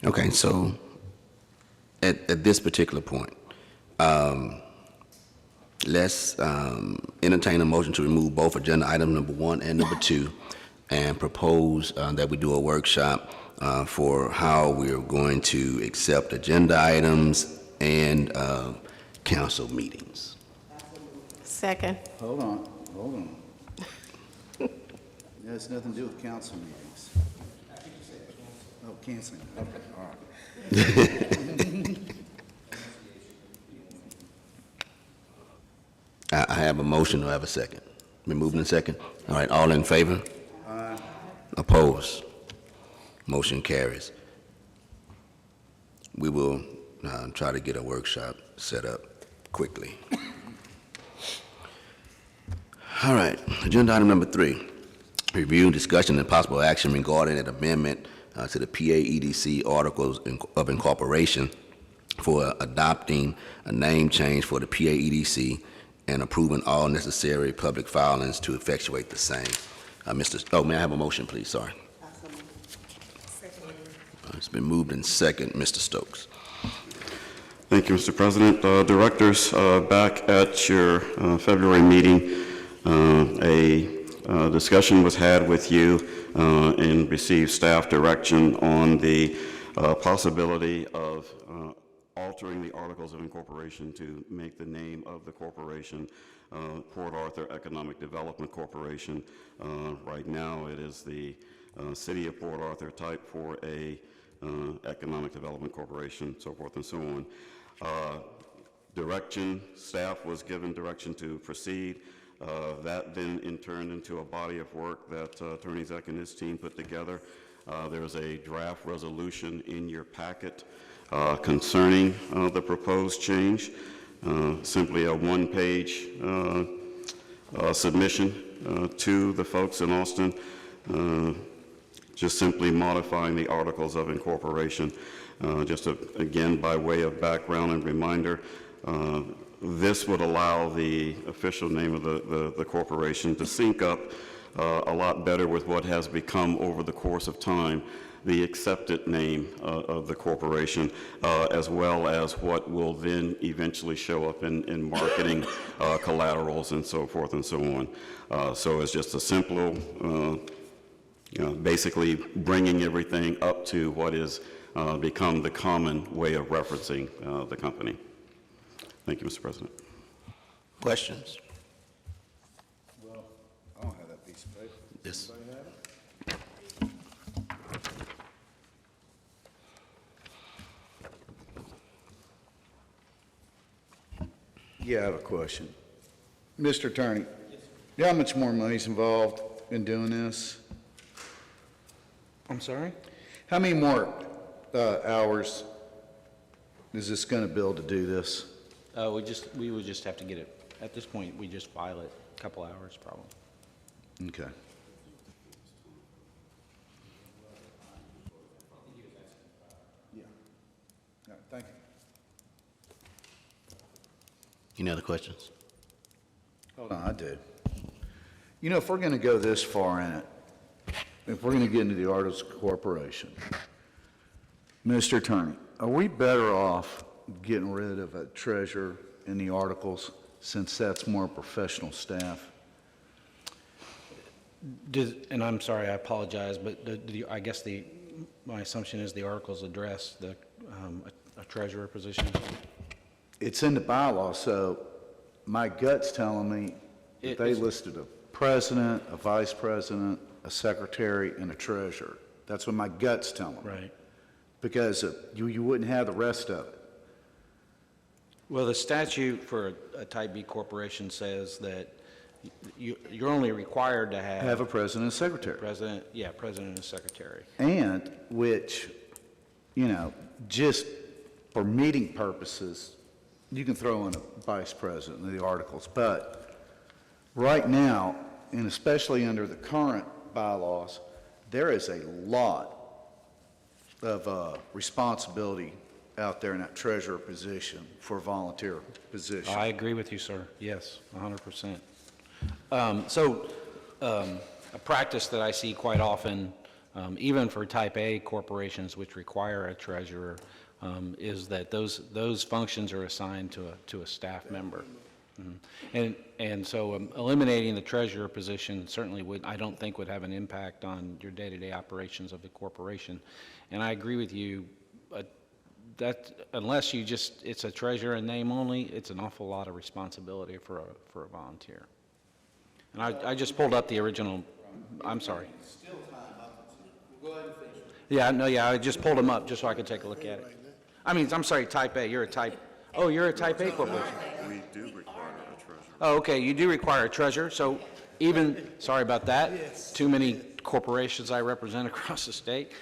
Okay, so at this particular point, let's entertain a motion to remove both agenda item number 1 and number 2 and propose that we do a workshop for how we're going to accept agenda items and council meetings. Second. Hold on. That has nothing to do with council meetings. Oh, canceling, okay, all right. I have a motion, do I have a second? Been moving a second? All right, all in favor? Opposed? Motion carries. We will try to get a workshop set up quickly. All right, agenda item number 3, review, discussion, and possible action regarding an amendment to the PA EDC Articles of Incorporation for adopting a name change for the PA EDC and approving all necessary public filings to effectuate the same. May I have a motion, please? Sorry. It's been moved in second. Mr. Stokes. Thank you, Mr. President. Directors, back at your February meeting, a discussion was had with you and received staff direction on the possibility of altering the Articles of Incorporation to make the name of the corporation Port Arthur Economic Development Corporation. Right now, it is the City of Port Arthur Type 4A Economic Development Corporation, so forth and so on. Staff was given direction to proceed. That then in turned into a body of work that Attorney Zeck and his team put together. There's a draft resolution in your packet concerning the proposed change. Simply a one-page submission to the folks in Austin, just simply modifying the Articles of Incorporation. Again, by way of background and reminder, this would allow the official name of the corporation to sync up a lot better with what has become over the course of time the accepted name of the corporation, as well as what will then eventually show up in marketing collaterals and so forth and so on. So it's just a simple, basically bringing everything up to what is become the common way of referencing the company. Thank you, Mr. President. Questions? Well, I don't have that piece of paper. Yes. Anybody have it? Yeah, I have a question. Mr. Attorney, you know how much more money's involved in doing this? I'm sorry? How many more hours is this going to build to do this? We would just have to get it, at this point, we just file it, a couple hours probably. Okay. Yeah. All right, thank you. Any other questions? Hold on, I do. You know, if we're going to go this far in it, if we're going to get into the Articles of Corporation, Mr. Attorney, are we better off getting rid of a treasurer in the articles since that's more professional staff? And I'm sorry, I apologize, but I guess my assumption is the articles address a treasurer position. It's in the bylaw, so my gut's telling me that they listed a president, a vice president, a secretary, and a treasurer. That's what my gut's telling me. Right. Because you wouldn't have the rest of it. Well, the statute for a Type B corporation says that you're only required to Have a president and secretary. president and a secretary. And which, you know, just for meeting purposes, you can throw in a vice president in the articles. But right now, and especially under the current bylaws, there is a lot of responsibility out there in that treasurer position for a volunteer position. I agree with you, sir. Yes, 100%. A practice that I see quite often, even for Type A corporations which require a treasurer, is that those functions are assigned to a staff member. And so eliminating the treasurer position certainly I don't think would have an impact on your day-to-day operations of the corporation. And I agree with you, that unless it's a treasurer in name only, it's an awful lot of responsibility for a volunteer. And I just pulled up the original, I'm sorry. Still time up. Go ahead and finish. Yeah, I just pulled them up just so I could take a look at it. I'm sorry, Type A, you're a Type A corporation. We do require a treasurer. Oh, okay, you do require a treasurer, so sorry about that, too many corporations I represent across the state.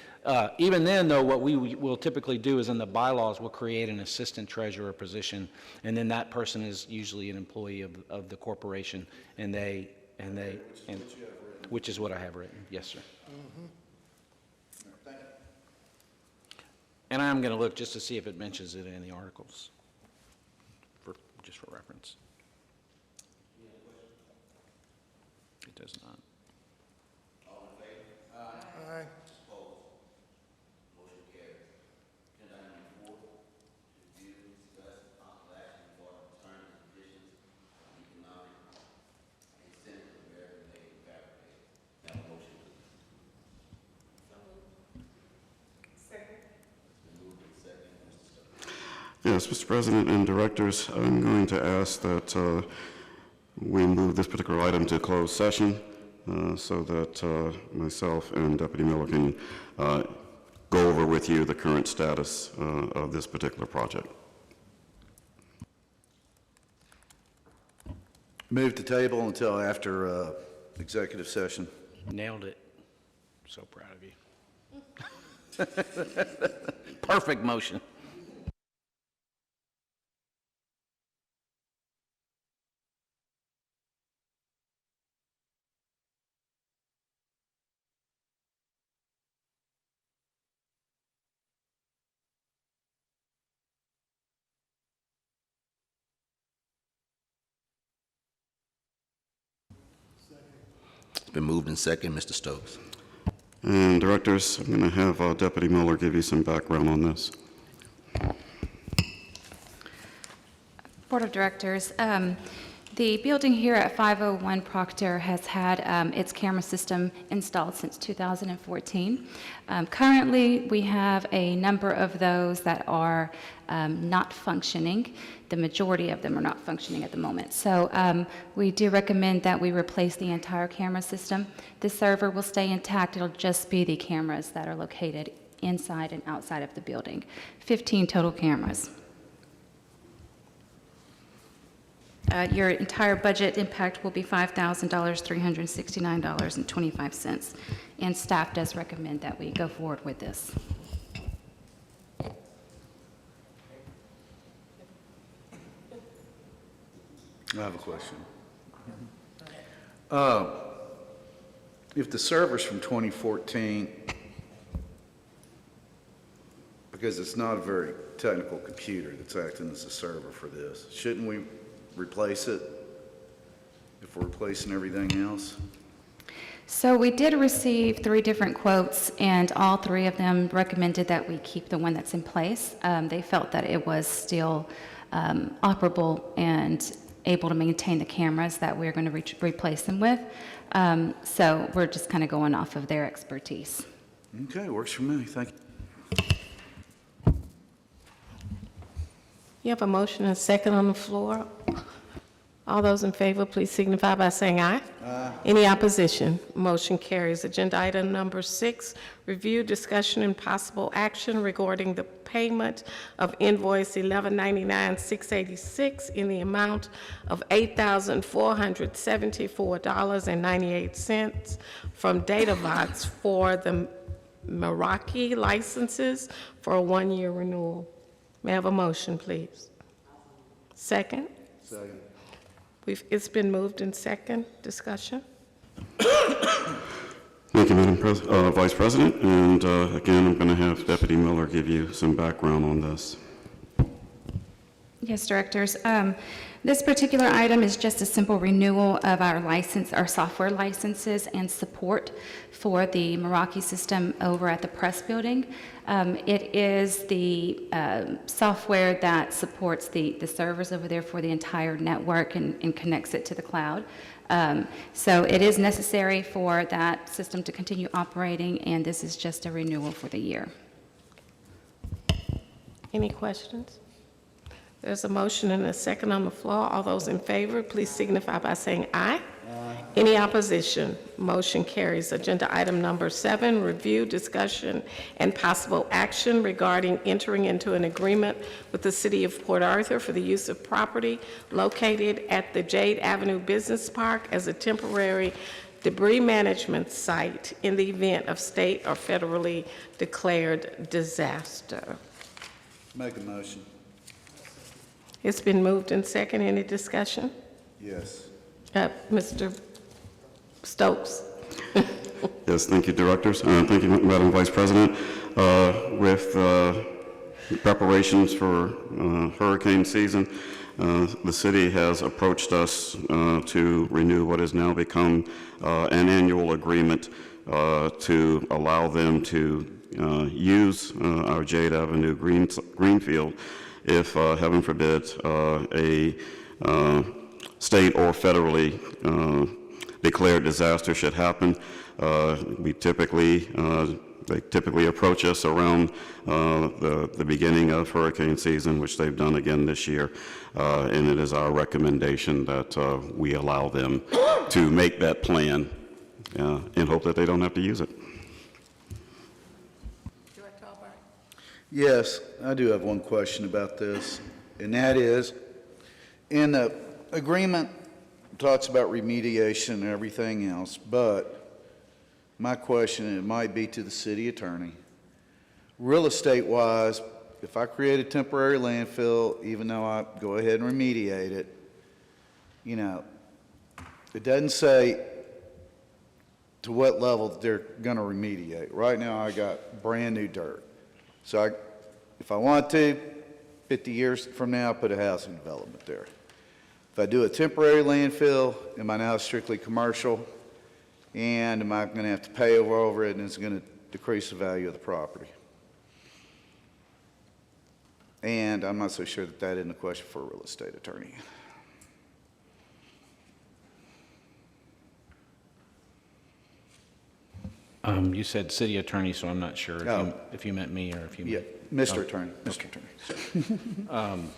Even then, though, what we will typically do is in the bylaws, we'll create an assistant treasurer position, and then that person is usually an employee of the corporation, which is what I have written. Yes, sir. And I'm going to look just to see if it mentions it in the articles, just for reference. It does not. Aye. Yes, Mr. President and directors, I'm going to ask that we move this particular item to closed session so that myself and Deputy Miller can go over with you the current status of this particular project. Move to table until after executive session. Nailed it. So proud of you. Perfect motion. Been moved in second, Mr. Stokes. And directors, I'm going to have Deputy Miller give you some background on this. Board of Directors, the building here at 501 Proctor has had its camera system installed since 2014. Currently, we have a number of those that are not functioning. The majority of them are not functioning at the moment. So we do recommend that we replace the entire camera system. The server will stay intact. It'll just be the cameras that are located inside and outside of the building. 15 total cameras. Your entire budget impact will be $5,000, $369.25, and staff does recommend that we go forward with this. I have a question. If the server's from 2014, because it's not a very technical computer that's acting as a server for this, shouldn't we replace it if we're replacing everything else? So we did receive 3 different quotes, and all 3 of them recommended that we keep the one that's in place. They felt that it was still operable and able to maintain the cameras that we're going to replace them with. So we're just kind of going off of their expertise. Okay, works for me. Thank you. You have a motion and a second on the floor. All those in favor, please signify by saying aye. Aye. Any opposition? Motion carries. Agenda item number 6, review, discussion, and possible action regarding the payment of invoice 1199-686 in the amount of $8,474.98 from DataVox for the Meraki licenses for a 1-year renewal. May I have a motion, please? Second? Second. It's been moved in second. Discussion? Thank you, Madam Vice President. And again, I'm going to have Deputy Miller give you some background on this. Yes, directors. This particular item is just a simple renewal of our software licenses and support for the Meraki system over at the press building. It is the software that supports the servers over there for the entire network and connects it to the cloud. So it is necessary for that system to continue operating, and this is just a renewal for the year. Any questions? There's a motion and a second on the floor. All those in favor, please signify by saying aye. Aye. Any opposition? Motion carries. Agenda item number 7, review, discussion, and possible action regarding entering into an agreement with the City of Port Arthur for the use of property located at the Jade Avenue Business Park as a temporary debris management site in the event of state or federally declared disaster. Make a motion. It's been moved and second. Any discussion? Yes. Mr. Stokes? Yes, thank you, directors. Thank you, Madam Vice President. With preparations for hurricane season, the city has approached us to renew what has now become an annual agreement to allow them to use our Jade Avenue greenfield if, heaven forbid, a state or federally declared disaster should happen. They typically approach us around the beginning of hurricane season, which they've done again this year, and it is our recommendation that we allow them to make that plan in hope that they don't have to use it. Director Albright? Yes, I do have one question about this, and that is, in the agreement, it talks about remediation and everything else, but my question, and it might be to the city attorney, real estate-wise, if I create a temporary landfill, even though I go ahead and remediate it, you know, it doesn't say to what level they're going to remediate. Right now, I got brand-new dirt. So if I want to, 50 years from now, I'll put a housing development there. If I do a temporary landfill, am I now strictly commercial? And am I going to have to pay over it, and it's going to decrease the value of the property? And I'm not so sure that that isn't a question for a real estate attorney. You said city attorney, so I'm not sure if you meant me or if you Yeah, meant... Mr. Attorney, Mr. Attorney.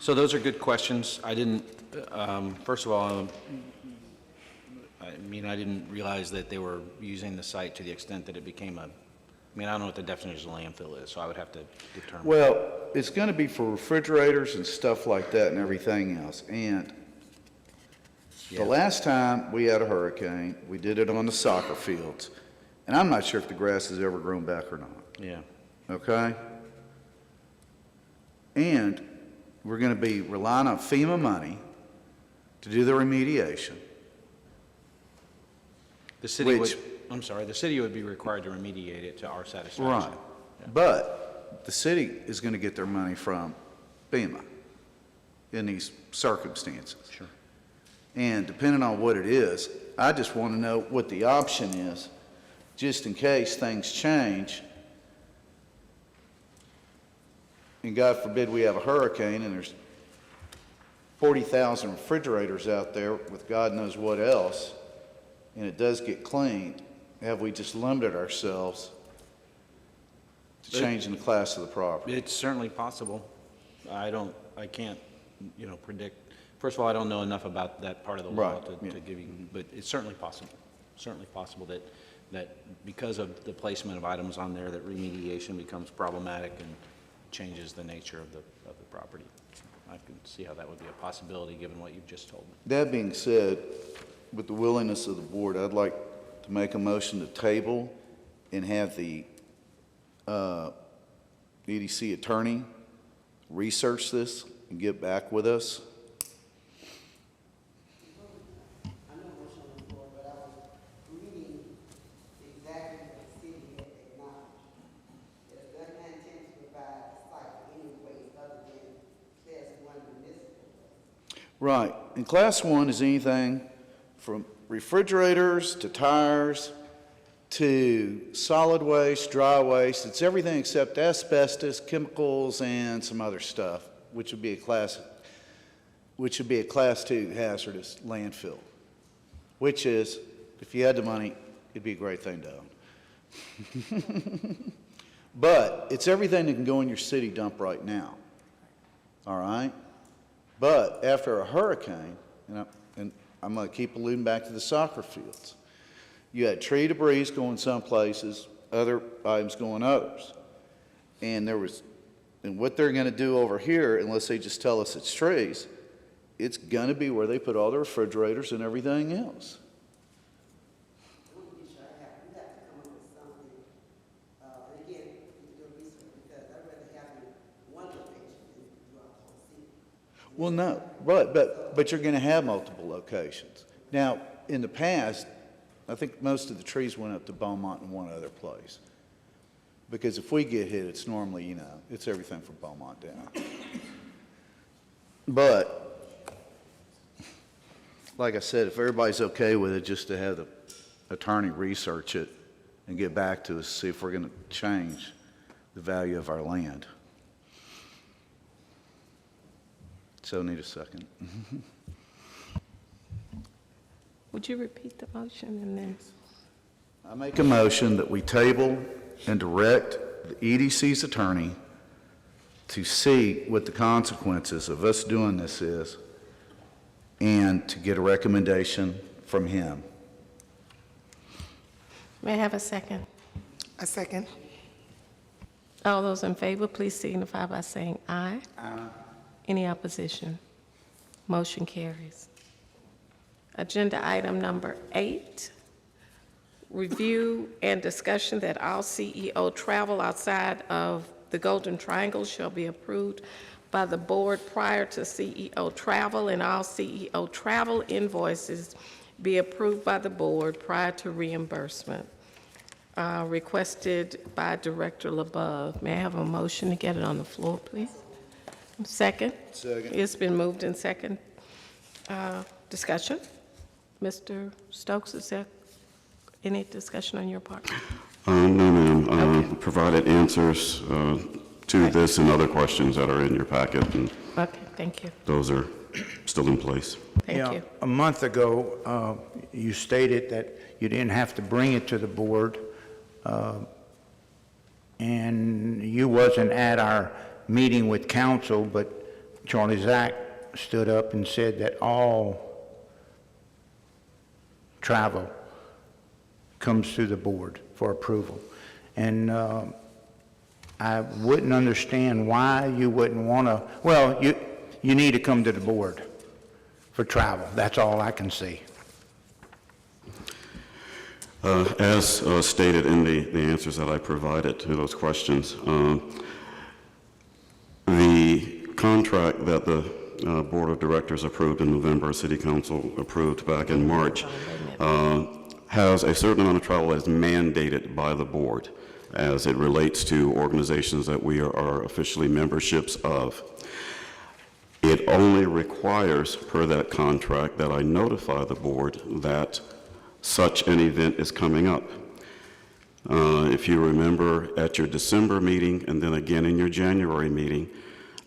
So those are good questions. I didn't, first of all, I didn't realize that they were using the site to the extent that it became I don't know what the definition of landfill is, so I would have to determine. Well, it's going to be for refrigerators and stuff like that and everything else. And Yeah. the last time we had a hurricane, we did it on the soccer fields. And I'm not sure if the grass has ever grown back or not. Yeah. Okay? And we're going to be relying on FEMA money to do the remediation. The city Which- the city would be required to remediate it to our satisfaction. Right. But the city is going to get their money from FEMA in these circumstances. Sure. And depending on what it is, I just want to know what the option is, just in case things change. And God forbid we have a hurricane and there's 40,000 refrigerators out there with God knows what else, and it does get cleaned. Have we just limited ourselves to changing the class of the property? It's certainly possible. I can't, predict. First of all, I don't know enough about that part of the law Right, to give you, but it's certainly possible. Certainly possible that because of the placement of items on there, that remediation becomes problematic and changes the nature of the property. I can see how that would be a possibility, given what you've just told me. That being said, with the willingness of the board, I'd like to make a motion to table and have the EDC attorney research this and get back with us. I know what's on the floor, but I was reading exactly what the city had acknowledged. There's no intent to provide a site any way other than class one municipal. Right. And class one is anything from refrigerators to tires to solid waste, dry waste. It's everything except asbestos, chemicals, and some other stuff, which would be a class 2 hazardous landfill, which is, if you had the money, it'd be a great thing to own. But it's everything that can go in your city dump right now. All right? But after a hurricane, and I'm going to keep alluding back to the soccer fields, you had tree debris going some places, other items going others. And what they're going to do over here, unless they just tell us it's trees, it's going to be where they put all the refrigerators and everything else. Well, no, but you're going to have multiple locations. Now, in the past, I think most of the trees went up to Beaumont and one other place. Because if we get hit, it's normally, you know, it's everything from Beaumont down. But, like I said, if everybody's okay with it, just to have the attorney research it and get back to us, see if we're going to change the value of our land. So need a second. Would you repeat the motion and then? I make a motion that we table and direct the EDC's attorney to see what the consequences of us doing this is and to get a recommendation from him. May I have a second? A second. All those in favor, please signify by saying aye. Aye. Any opposition? Motion carries. Agenda item number 8, review and discussion that all CEO travel outside of the Golden Triangle shall be approved by the board prior to CEO travel, and all CEO travel invoices be approved by the board prior to reimbursement. Requested by Director LeBeau. May I have a motion to get it on the floor, please? Second? Second. It's been moved in second. Discussion? Mr. Stokes, is there any discussion on your part? No, ma'am. Provided answers to this and other questions that are in your packet, and Okay, thank you. those are still in place. Thank you. A month ago, you stated that you didn't have to bring it to the board, and you wasn't at our meeting with council, but Charlie Zach stood up and said that all travel comes through the board for approval. And I wouldn't understand why you wouldn't want to, well, you need to come to the board for travel. That's all I can see. As stated in the answers that I provided to those questions, the contract that the Board of Directors approved in November, City Council approved back in March, has a certain amount of travel as mandated by the board as it relates to organizations that we are officially memberships of. It only requires, per that contract, that I notify the board that such an event is coming up. If you remember at your December meeting and then again in your January meeting,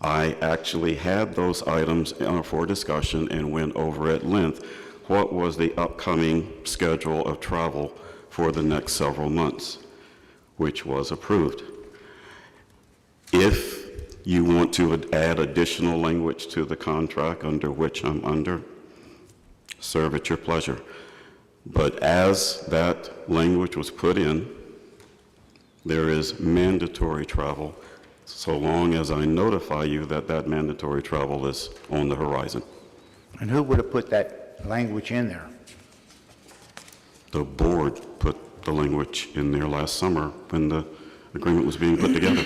I actually had those items for discussion and went over at length what was the upcoming schedule of travel for the next several months, which was approved. If you want to add additional language to the contract under which I'm under, serve at your pleasure. But as that language was put in, there is mandatory travel so long as I notify you that that mandatory travel is on the horizon. And who would have put that language in there? The board put the language in there last summer when the agreement was being put together.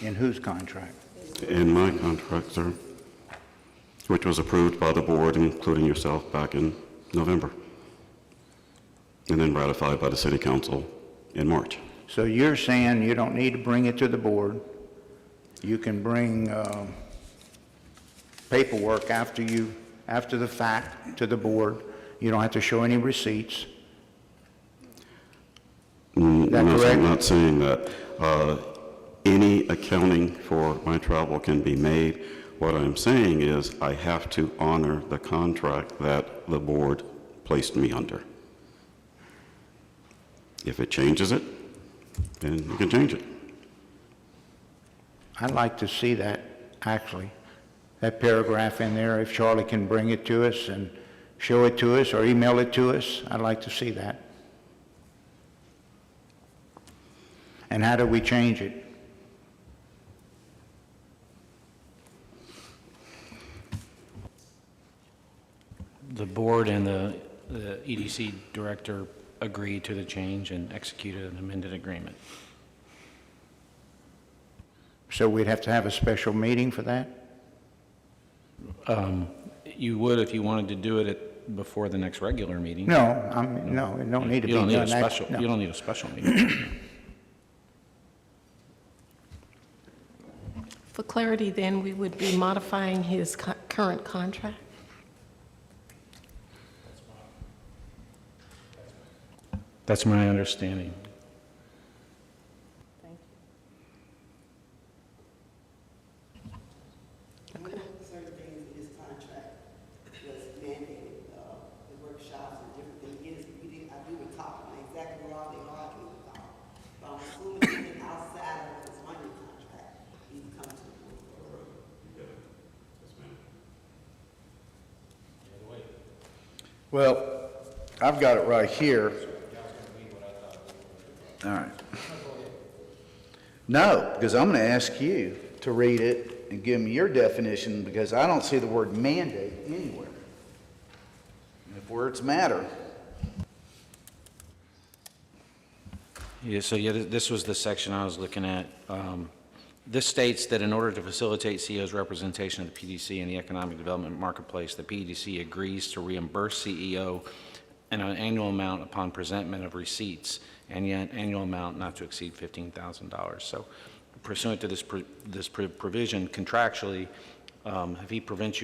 In whose contract? In my contract, sir, which was approved by the board, including yourself, back in November, and then ratified by the City Council in March. So you're saying you don't need to bring it to the board. You can bring paperwork after the fact to the board. You don't have to show any receipts. Is that correct? I'm not saying that. Any accounting for my travel can be made. What I'm saying is I have to honor the contract that the board placed me under. If it changes it, then you can change it. I'd like to see that, actually, that paragraph in there. If Charlie can bring it to us and show it to us or email it to us, I'd like to see that. And how do we change it? The board and the EDC director agreed to the change and executed an amended agreement. So we'd have to have a special meeting for that? You would if you wanted to do it before the next regular meeting. No, no, it don't need to be You don't done. need a special, No. you don't need a special meeting. For clarity, then, we would be modifying his current contract? That's my understanding. Certain things in this contract was mandated, the workshops and different things. I do recall, not exactly what all they are, I can recall. But I'm assuming anything outside of this one-year contract, he's come to the board. Well, I've got it right here. All right. No, because I'm going to ask you to read it and give me your definition, because I don't see the word mandate anywhere. If words matter. Yeah, so this was the section I was looking at. This states that in order to facilitate CEO's representation of the PDC in the economic development marketplace, the PDC agrees to reimburse CEO an annual amount upon presentment of receipts, and yet annual amount not to exceed $15,000. So pursuant to this provision contractually, if he presents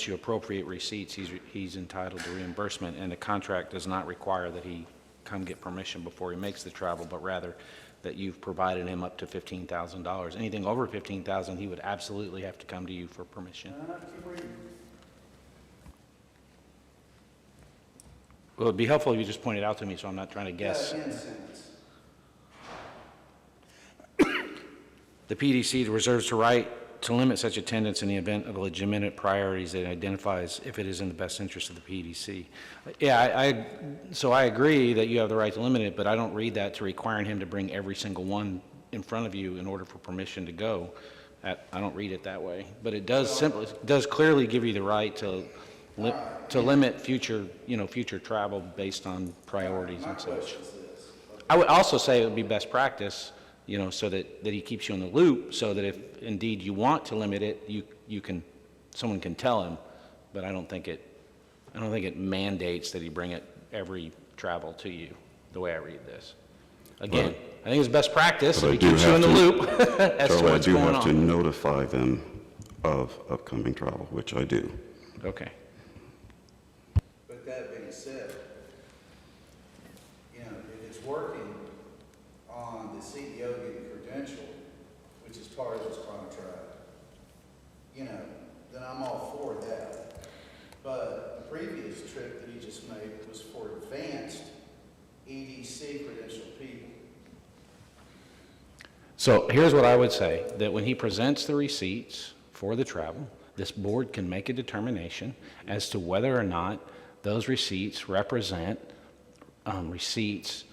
you appropriate receipts, he's entitled to reimbursement, and the contract does not require that he come get permission before he makes the travel, but rather that you've provided him up to $15,000. Anything over $15,000, he would absolutely have to come to you for permission. Well, it'd be helpful if you just pointed out to me, so I'm not trying to guess. The PDC reserves the right to limit such attendance in the event of legitimate priorities that it identifies if it is in the best interest of the PDC. Yeah, so I agree that you have the right to limit it, but I don't read that to requiring him to bring every single one in front of you in order for permission to go. I don't read it that way, but it does clearly give you the right to limit future travel based on priorities and such. I would also say it would be best practice, so that he keeps you in the loop, so that if indeed you want to limit it, someone can tell him, but I don't think it mandates that he bring it every travel to you, the way I read this. Again, I think it's best practice if he keeps you in the loop as to what's going on. I do have to notify them of upcoming travel, which I do. Okay. But that being said, if it's working on the CEO getting credentialed, which is part of this contract, then I'm all for that. But the previous trip that he just made was for advanced EDC credentialed people. So here's what I would say, that when he presents the receipts for the travel, this board can make a determination as to whether or not those receipts represent receipts,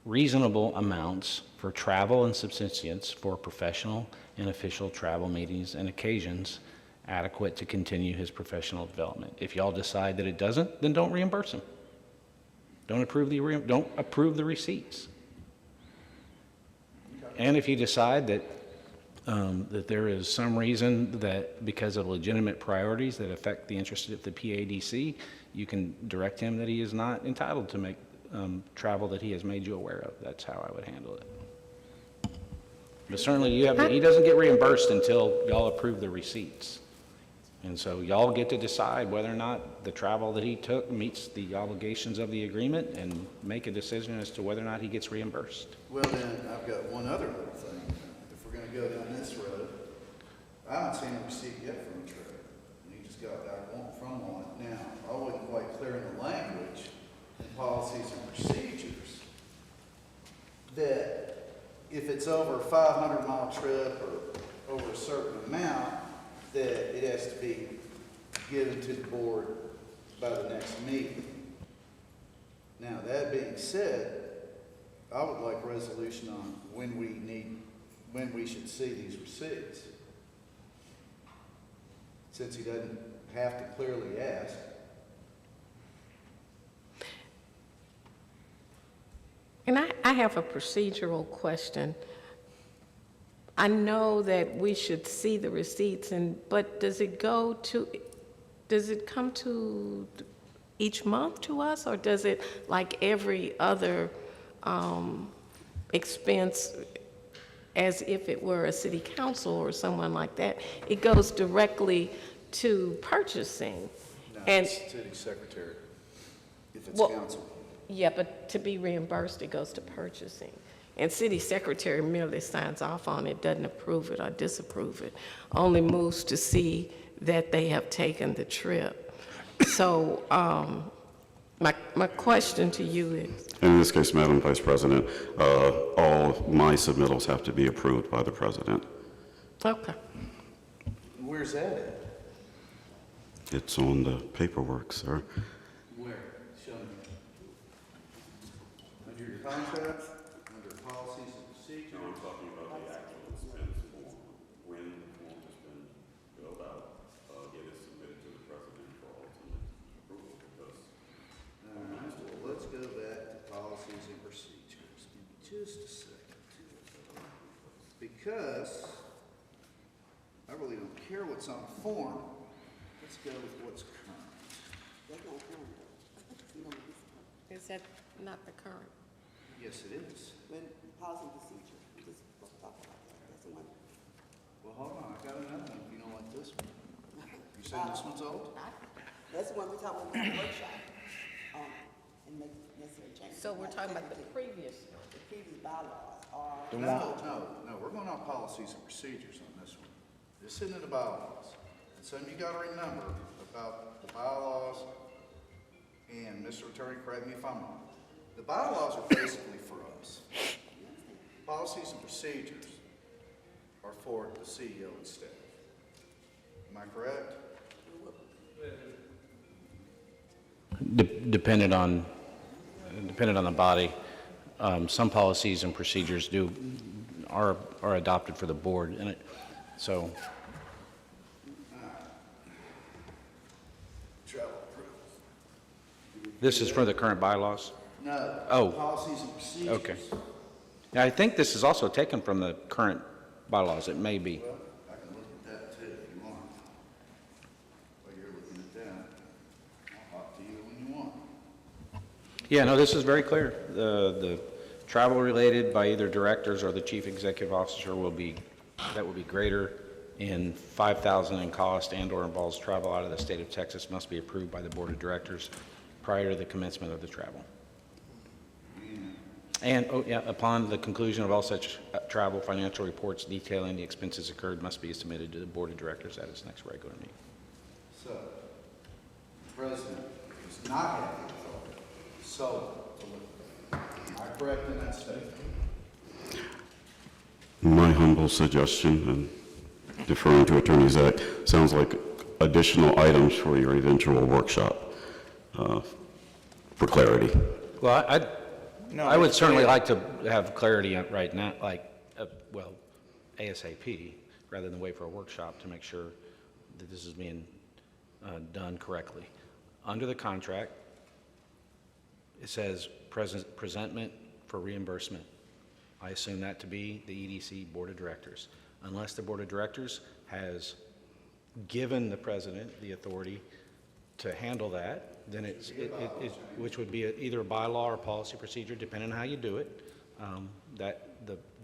reasonable amounts for travel and subsistence for professional and official travel meetings and occasions adequate to continue his professional development. If y'all decide that it doesn't, then don't reimburse him. Don't approve the receipts. And if you decide that that there is some reason that because of legitimate priorities that affect the interest of the PADC, you can direct him that he is not entitled to make travel that he has made you aware of. That's how I would handle it. But certainly he doesn't get reimbursed until y'all approve the receipts. And so y'all get to decide whether or not the travel that he took meets the obligations of the agreement and make a decision as to whether or not he gets reimbursed. Well, then, I've got one other little thing. If we're gonna go down this road, I haven't seen a receipt yet from a trip. And he just got back from one. Now, I wasn't quite clear in the language and policies and procedures that if it's over a 500-mile trip or over a certain amount, that it has to be given to the board by the next meeting. Now, that being said, I would like resolution on when we should see these receipts. Since he doesn't have to clearly ask. And I have a procedural question. I know that we should see the receipts, but does it come to each month to us, or does it, like every other expense, as if it were a city council or someone like that, it goes directly to purchasing? No, And it's city secretary, if it's Well, council. yeah, but to be reimbursed, it goes to purchasing. And city secretary merely signs off on it, doesn't approve it or disapprove it, only moves to see that they have taken the trip. So my question to you is, In this case, Madam Vice President, all my submittals have to be approved by the president. okay. Where's that at? It's on the paperwork, sir. Where? Show me. Under your contract, under policies and procedures? I'm talking about the actual expense form. When the form has been filled out, it is submitted to the president for ultimate approval because. All right, well, let's go back to policies and procedures. Give me just a second. Because I really don't care what's on the form. Let's go with what's current. Is that not the current? Yes, it is. When policy and procedure, we just talk about that, that's the one. Well, hold on, I got another one if you don't like this one. You saying this one's old? That's the one we talk about in the workshop, and make necessary changes. So we're talking about the previous. The previous bylaws are. No, we're going on policies and procedures on this one. This isn't the bylaws. And something you gotta remember about the bylaws, and Mr. Attorney, correct me if I'm wrong, the bylaws are basically for us. Policies and procedures are for the CEO and staff. Am I correct? Dependent on the body, some policies and procedures are adopted for the board, and so. Travel This is for the current bylaws? No. Oh. Policies and procedures. Okay. Yeah, I think this is also taken from the current bylaws. It may be. Well, I can look at that too if you want. While you're looking at that, I'll talk to you when you want. Yeah, no, this is very clear. The travel related by either directors or the chief executive officer will be greater in $5,000 in cost and/or involves travel out of the state of Texas must be approved by the board of directors prior to the commencement of the travel. And, upon the conclusion of all such travel, financial reports detailing the expenses incurred must be submitted to the board of directors at its next regular meeting. So, the president does not have the authority solely to look. Am I correct in that statement? My humble suggestion, and deferring to Attorney Zach, sounds like additional items for your eventual workshop for clarity. Well, I would certainly like to have clarity right now, ASAP, rather than wait for a workshop to make sure that this is being done correctly. Under the contract, it says presentment for reimbursement. I assume that to be the EDC Board of Directors. Unless the Board of Directors has given the president the authority to handle that, then which would be either a bylaw or policy procedure, depending on how you do it,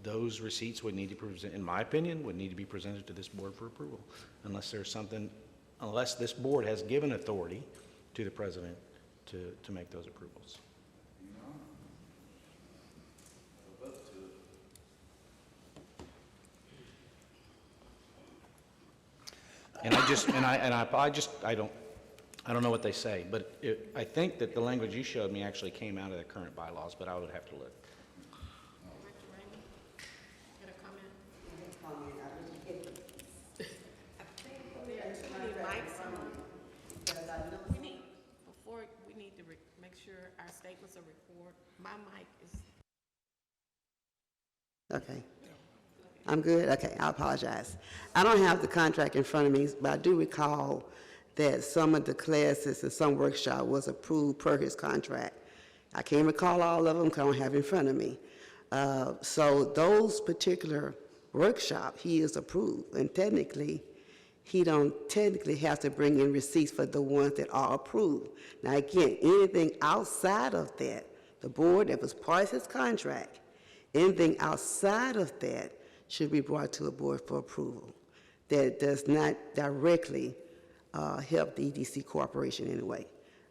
those receipts would need to present, in my opinion, would need to be presented to this board for approval, unless this board has given authority to the president to make those approvals. And I don't know what they say, but I think that the language you showed me actually came out of the current bylaws, but I would have to look. We need to make sure our statements are recorded. My mic is. Okay. I'm good? Okay, I apologize. I don't have the contract in front of me, but I do recall that some of the classes and some workshop was approved per his contract. I can't recall all of them because I don't have it in front of me. So those particular workshop, he is approved. And technically, he don't technically have to bring in receipts for the ones that are approved. Now, again, anything outside of that, the board that was part of his contract, anything outside of that should be brought to a board for approval. That does not directly help the EDC Corporation in any way.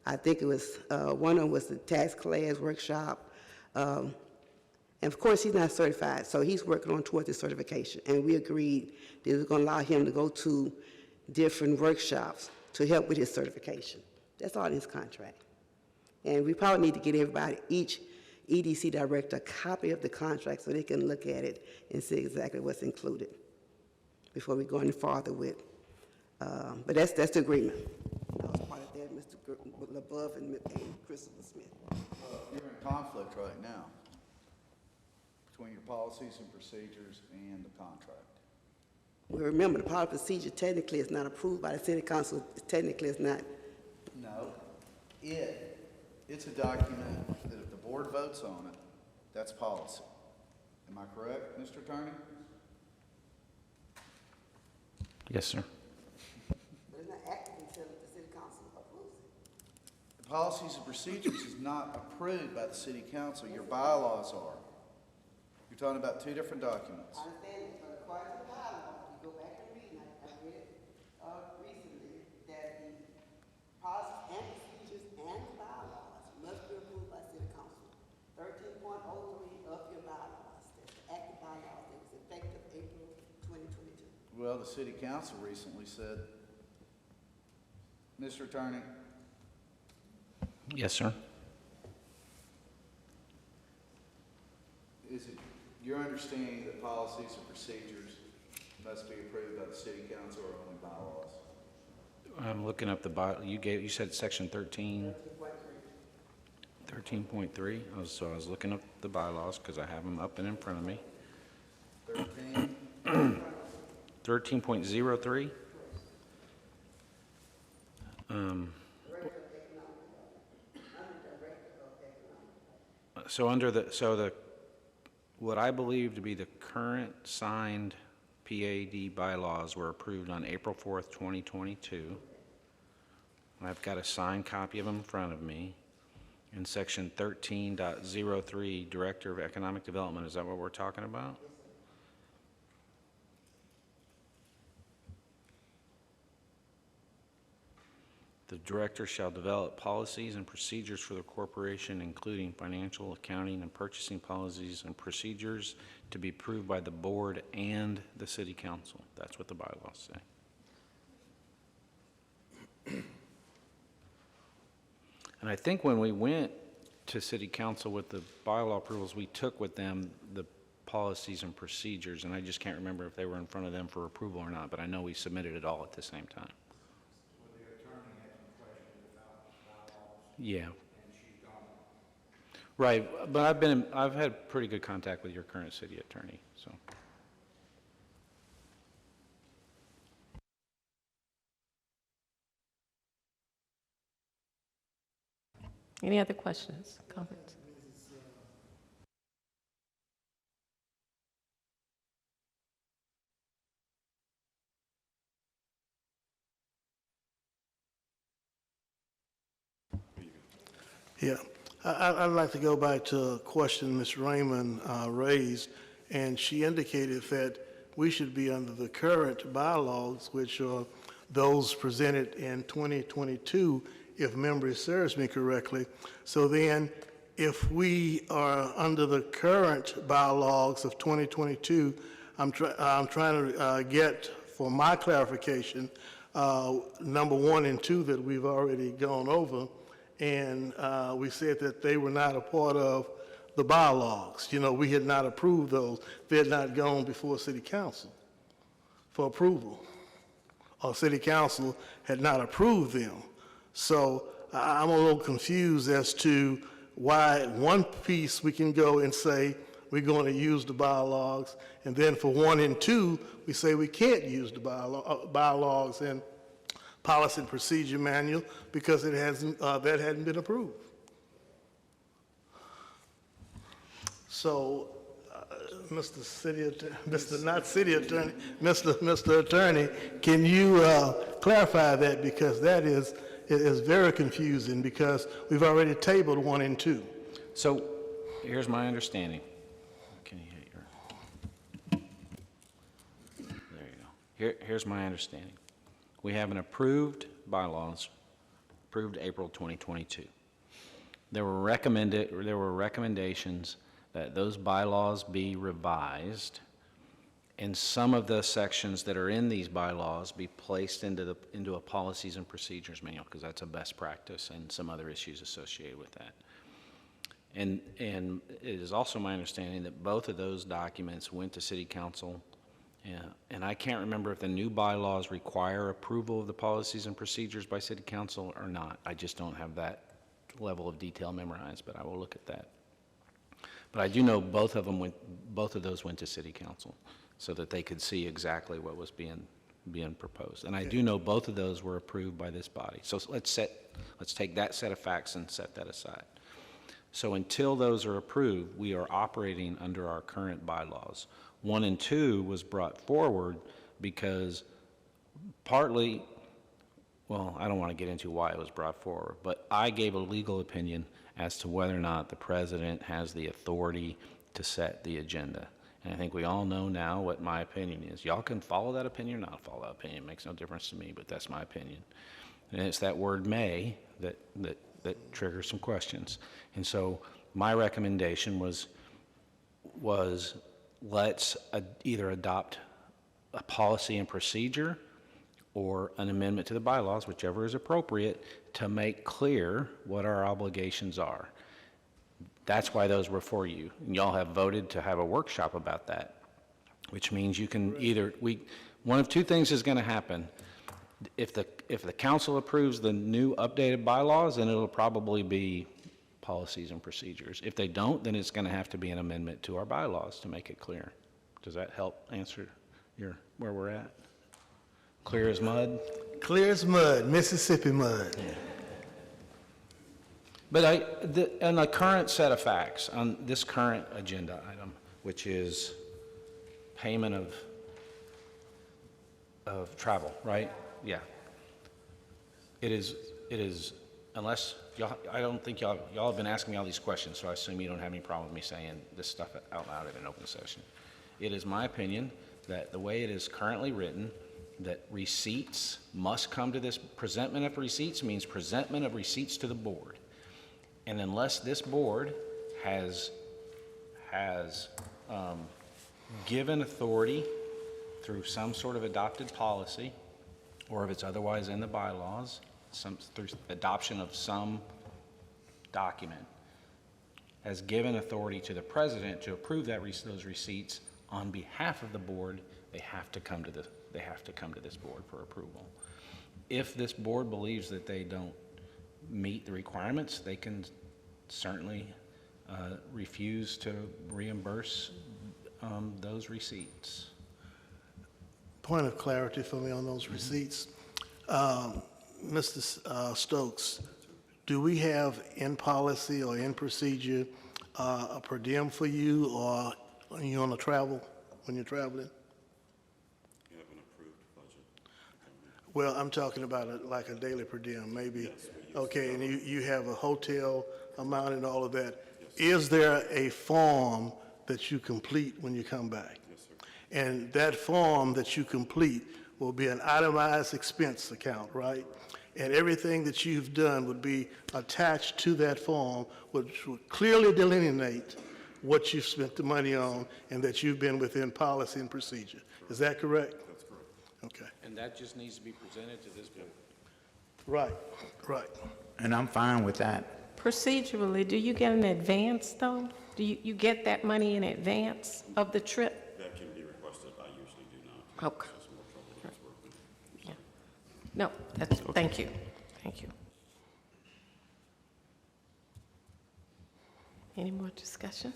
I think it was, one of them was the tax class workshop. And of course, he's not certified, so he's working on towards his certification. And we agreed that it was going to allow him to go to different workshops to help with his certification. That's all in his contract. And we probably need to get everybody, each EDC director, a copy of the contract so they can look at it and see exactly what's included before we go any farther with. But that's the agreement. I was part of that, Mr. LaBeouf and Christopher Smith. You're in conflict right now between your policies and procedures and the contract. Well, remember, the policy procedure technically is not approved by the city council. Technically, it's not. No, it's a document that if the board votes on it, that's policy. Am I correct, Mr. Attorney? Yes, sir. But it's not active until the city council approves it. The policies and procedures is not approved by the city council. Your bylaws are. You're talking about two different documents. I understand it, but according to the bylaw, you go back and read, and I read it recently, that the policies and procedures and bylaws must be approved by city council. 13.03 of your bylaws, that's the active bylaws that was effective April 2022. Well, the city council recently said, Mr. Attorney, Yes, sir. is it your understanding that policies and procedures must be approved by the city council or only bylaws? I'm looking up you said section 13. 13.3. So I was looking up the bylaws because I have them up and in front of me. 13? 13.03. What I believe to be the current signed PAD bylaws were approved on April 4th, 2022. I've got a signed copy of them in front of me. In section 13.03, Director of Economic Development, is that what we're talking about? The director shall develop policies and procedures for the corporation, including financial, accounting, and purchasing policies and procedures to be approved by the board and the city council. That's what the bylaws say. And I think when we went to city council with the bylaw approvals, we took with them the policies and procedures, and I just can't remember if they were in front of them for approval or not, but I know we submitted it all at the same time. Yeah. Right, but I've had pretty good contact with your current city attorney, so. Any other questions, comments? Yeah, I'd like to go back to a question Ms. Raymond raised, and she indicated that we should be under the current bylaws, which are those presented in 2022, if memory serves me correctly. So then, if we are under the current bylaws of 2022, I'm trying to get, for my clarification, number 1 and 2 that we've already gone over, and we said that they were not a part of the bylaws. You know, we had not approved those. They had not gone before city council for approval, or city council had not approved them. So I'm a little confused as to why one piece we can go and say we're going to use the bylaws, and then for 1 and 2, we say we can't use the bylaws and policy and procedure manual because it hasn't, that hadn't been approved. So Mr. City Attorney, Mr. not City Attorney, Mr. Attorney, can you clarify that, because that is, it is very confusing, because we've already tabled 1 and 2. So here's my understanding. Can you hit your? There you go. Here's my understanding. We have an approved bylaws, approved April 2022. There were recommendations that those bylaws be revised, and some of the sections that are in these bylaws be placed into a policies and procedures manual, because that's a best practice, and some other issues associated with that. And it is also my understanding that both of those documents went to City Council, and I can't remember if the new bylaws require approval of the policies and procedures by City Council or not. I just don't have that level of detail memorized, but I will look at that. But I do know both of those went to City Council so that they could see exactly what was being proposed. And I do know both of those were approved by this body. So let's take that set of facts and set that aside. So until those are approved, we are operating under our current bylaws. 1 and 2 was brought forward because partly, well, I don't want to get into why it was brought forward, but I gave a legal opinion as to whether or not the president has the authority to set the agenda. And I think we all know now what my opinion is. Y'all can follow that opinion or not follow that opinion. It makes no difference to me, but that's my opinion. And it's that word may that triggers some questions. And so my recommendation was let's either adopt a policy and procedure or an amendment to the bylaws, whichever is appropriate, to make clear what our obligations are. That's why those were for you. And y'all have voted to have a workshop about that, which means you can either, one of two things is going to happen. If the council approves the new updated bylaws, then it'll probably be policies and procedures. If they don't, then it's going to have to be an amendment to our bylaws to make it clear. Does that help answer where we're at? Clear as mud? Clear as mud, Mississippi mud. Yeah. But on the current set of facts, on this current agenda item, which is payment of travel, right? Yeah. It is, unless, I don't think y'all have been asking me all these questions, so I assume you don't have any problem with me saying this stuff out loud at an open session. It is my opinion that the way it is currently written, that receipts must come to this. Presentment of receipts means presentment of receipts to the board. And unless this board has given authority through some sort of adopted policy, or if it's otherwise in the bylaws, through adoption of some document, has given authority to the president to approve those receipts on behalf of the board, they have to come to this board for approval. If this board believes that they don't meet the requirements, they can certainly refuse to reimburse those receipts. Point of clarity for me on those receipts. Mr. Stokes, do we have in policy or in procedure a per diem for you, or are you on a travel when you're traveling? You have an approved budget. Well, I'm talking about like a daily per diem, maybe. Yes, okay, and you have a hotel amount and all of that. Yes. Is there a form that you complete when you come back? Yes, sir. And that form that you complete will be an itemized expense account, right? And everything that you've done would be attached to that form, which would clearly delineate what you've spent the money on and that you've been within policy and procedure. Correct. Is that correct? That's correct. Okay. And that just needs to be presented to this board. Right, right. And I'm fine with that. Procedurally, do you get an advance, though? Do you get that money in advance of the trip? That can be requested. I usually do not. Okay. It's just more trouble than it's worth. Yeah. No, that's, thank you. Thank you. Any more discussion?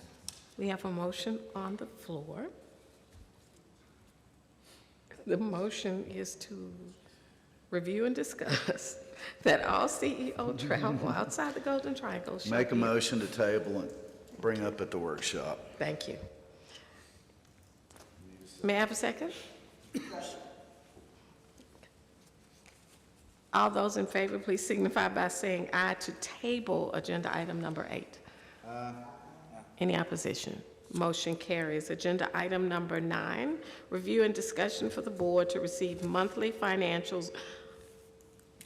We have a motion on the floor. The motion is to review and discuss that all CEO travel outside the Golden Triangle shall Make a be- motion to table and bring up at the workshop. Thank you. May I have a second? All those in favor, please signify by saying aye to table agenda item number 8. Any opposition? Motion carries. Agenda item number 9, review and discussion for the board to receive monthly financial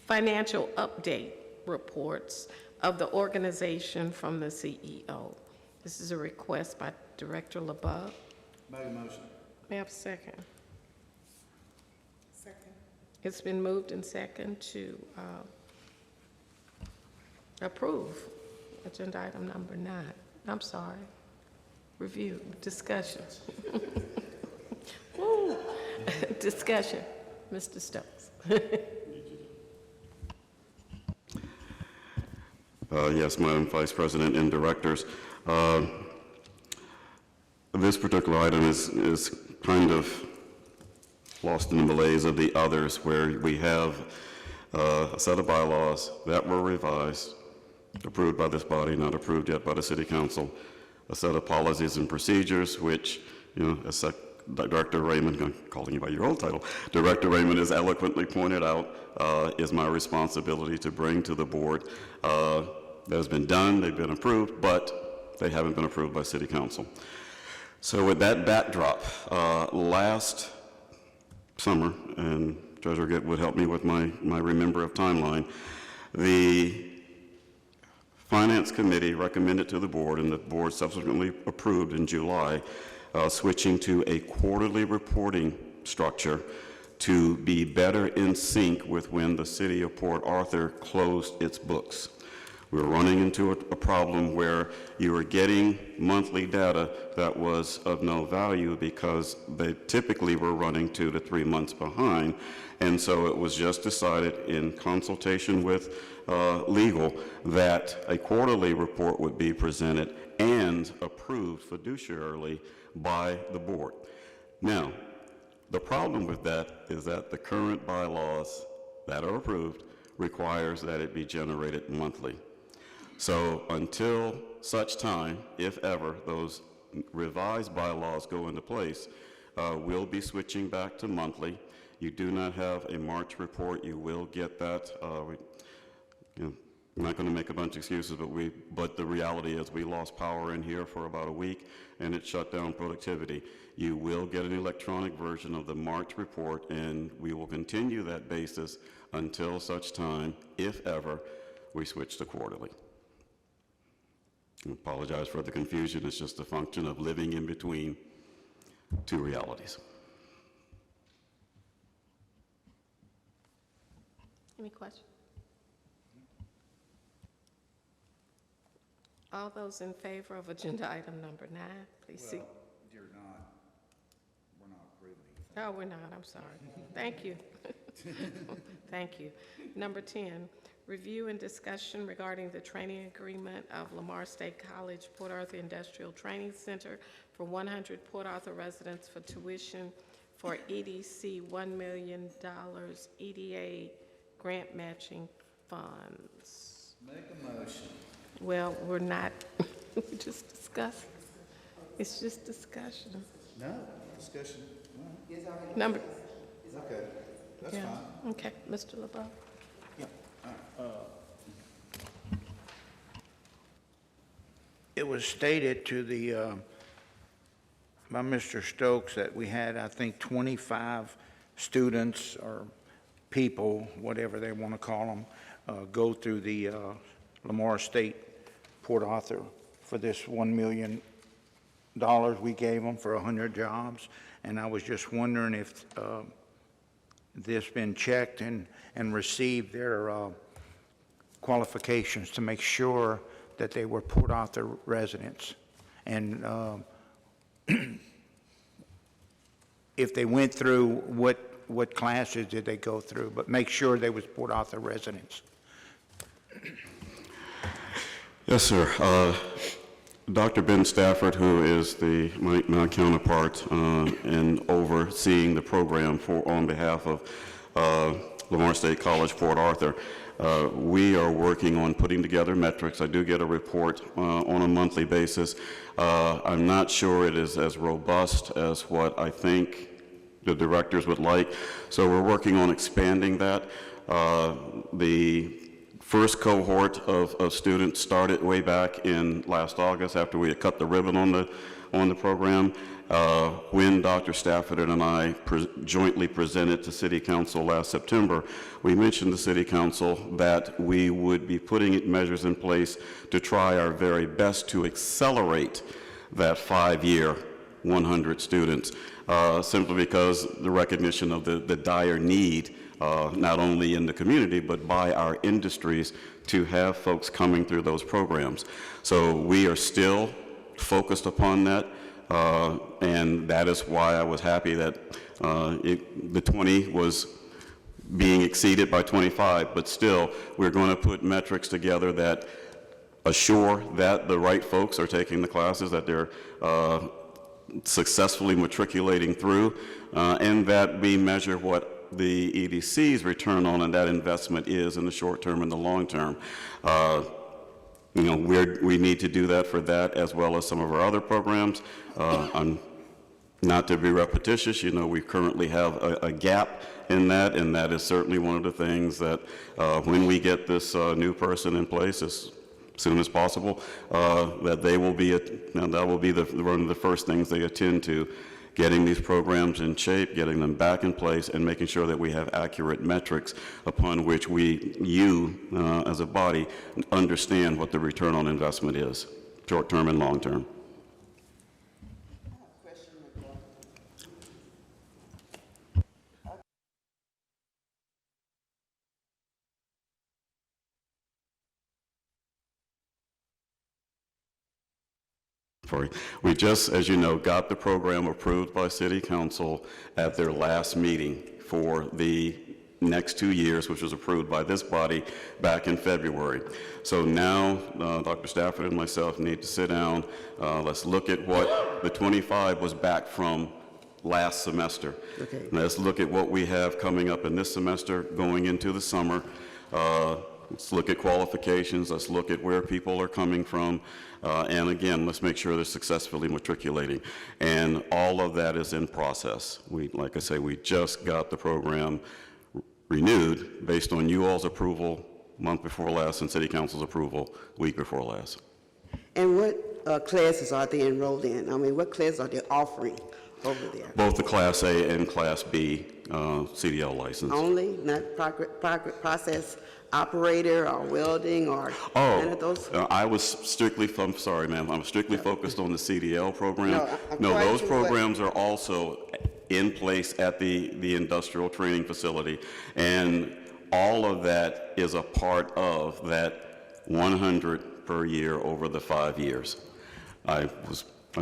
update reports of the organization from the CEO. This is a request by Director LeBeau. Make a motion. May I have a second? Second. It's been moved and second to approve agenda item number 9. I'm sorry. Review, discussion. Woo. Discussion. Mr. Stokes. Yes, Madam Vice President and Directors. This particular item is kind of lost in the malaise of the others, where we have a set of bylaws that were revised, approved by this body, not approved yet by the City Council, a set of policies and procedures, which, you know, as Director Raymond, I'm calling you by your old title, Director Raymond has eloquently pointed out, is my responsibility to bring to the board. That has been done, they've been approved, but they haven't been approved by City Council. So with that backdrop, last summer, and Treasurer Gitt would help me with my remember of timeline, the Finance Committee recommended to the board, and the board subsequently approved in July, switching to a quarterly reporting structure to be better in sync with when the City of Port Arthur closed its books. We were running into a problem where you were getting monthly data that was of no value because they typically were running 2 to 3 months behind. And so it was just decided in consultation with legal that a quarterly report would be presented and approved fiduciarily by the board. Now, the problem with that is that the current bylaws that are approved requires that it be generated monthly. So until such time, if ever, those revised bylaws go into place, we'll be switching back to monthly. You do not have a March report. You will get that. I'm not going to make a bunch of excuses, but the reality is we lost power in here for about a week, and it shut down productivity. You will get an electronic version of the March report, and we will continue that basis until such time, if ever, we switch to quarterly. I apologize for the confusion. It's just a function of living in between two realities. Any questions? All those in favor of agenda item number 9, please see. Well, we're not approving anything. Oh, we're not, I'm sorry. Thank you. Thank you. Number 10, review and discussion regarding the training agreement of Lamar State College Port Arthur Industrial Training Center for 100 Port Arthur residents for tuition for EDC $1 million EDA grant matching funds. Make a motion. Well, we're not, we just discussed. It's just discussion. No, discussion. No. Number, Okay, that's yeah, fine. okay, Mr. LeBeau. It was stated to the, by Mr. Stokes that we had, I think, 25 students or people, whatever they want to call them, go through the Lamar State Port Arthur for this $1 million we gave them for 100 jobs. And I was just wondering if this been checked and received their qualifications to make sure that they were Port Arthur residents. And if they went through, what classes did they go through? But make sure they was Port Arthur residents. Yes, sir. Dr. Ben Stafford, who is my counterpart in overseeing the program on behalf of Lamar State College, Port Arthur, we are working on putting together metrics. I do get a report on a monthly basis. I'm not sure it is as robust as what I think the directors would like, so we're working on expanding that. The first cohort of students started way back in last August after we had cut the ribbon on the program. When Dr. Stafford and I jointly presented to City Council last September, we mentioned to City Council that we would be putting measures in place to try our very best to accelerate that 5-year 100 students, simply because the recognition of the dire need not only in the community, but by our industries to have folks coming through those programs. So we are still focused upon that, and that is why I was happy that the 20 was being exceeded by 25, but still, we're going to put metrics together that assure that the right folks are taking the classes, that they're successfully matriculating through, and that we measure what the EDC's return on that investment is in the short term and the long term. You know, we need to do that for that as well as some of our other programs. Not to be repetitious, you know, we currently have a gap in that, and that is certainly one of the things that when we get this new person in place as soon as possible, that they will be, that will be one of the first things they attend to, getting these programs in shape, getting them back in place, and making sure that we have accurate metrics upon which you as a body, understand what the return on investment is, short-term and long-term. We just, as you know, got the program approved by City Council at their last meeting for the next 2 years, which was approved by this body back in February. So now Dr. Stafford and myself need to sit down. Let's look at what the 25 was back from last semester. Okay. Let's look at what we have coming up in this semester going into the summer. Let's look at qualifications. Let's look at where people are coming from. And again, let's make sure they're successfully matriculating. And all of that is in process. Like I say, we just got the program renewed based on you all's approval month before last and City Council's approval week before last. And what classes are they enrolled in? I mean, what classes are they offering over there? Both the Class A and Class B CDL license. Only, not process operator or welding or none of those? I was strictly, I'm sorry, ma'am, I'm strictly focused on the CDL program. No, those programs are also in place at the industrial training facility, and all of that is a part of that 100 per year over the 5 years. I've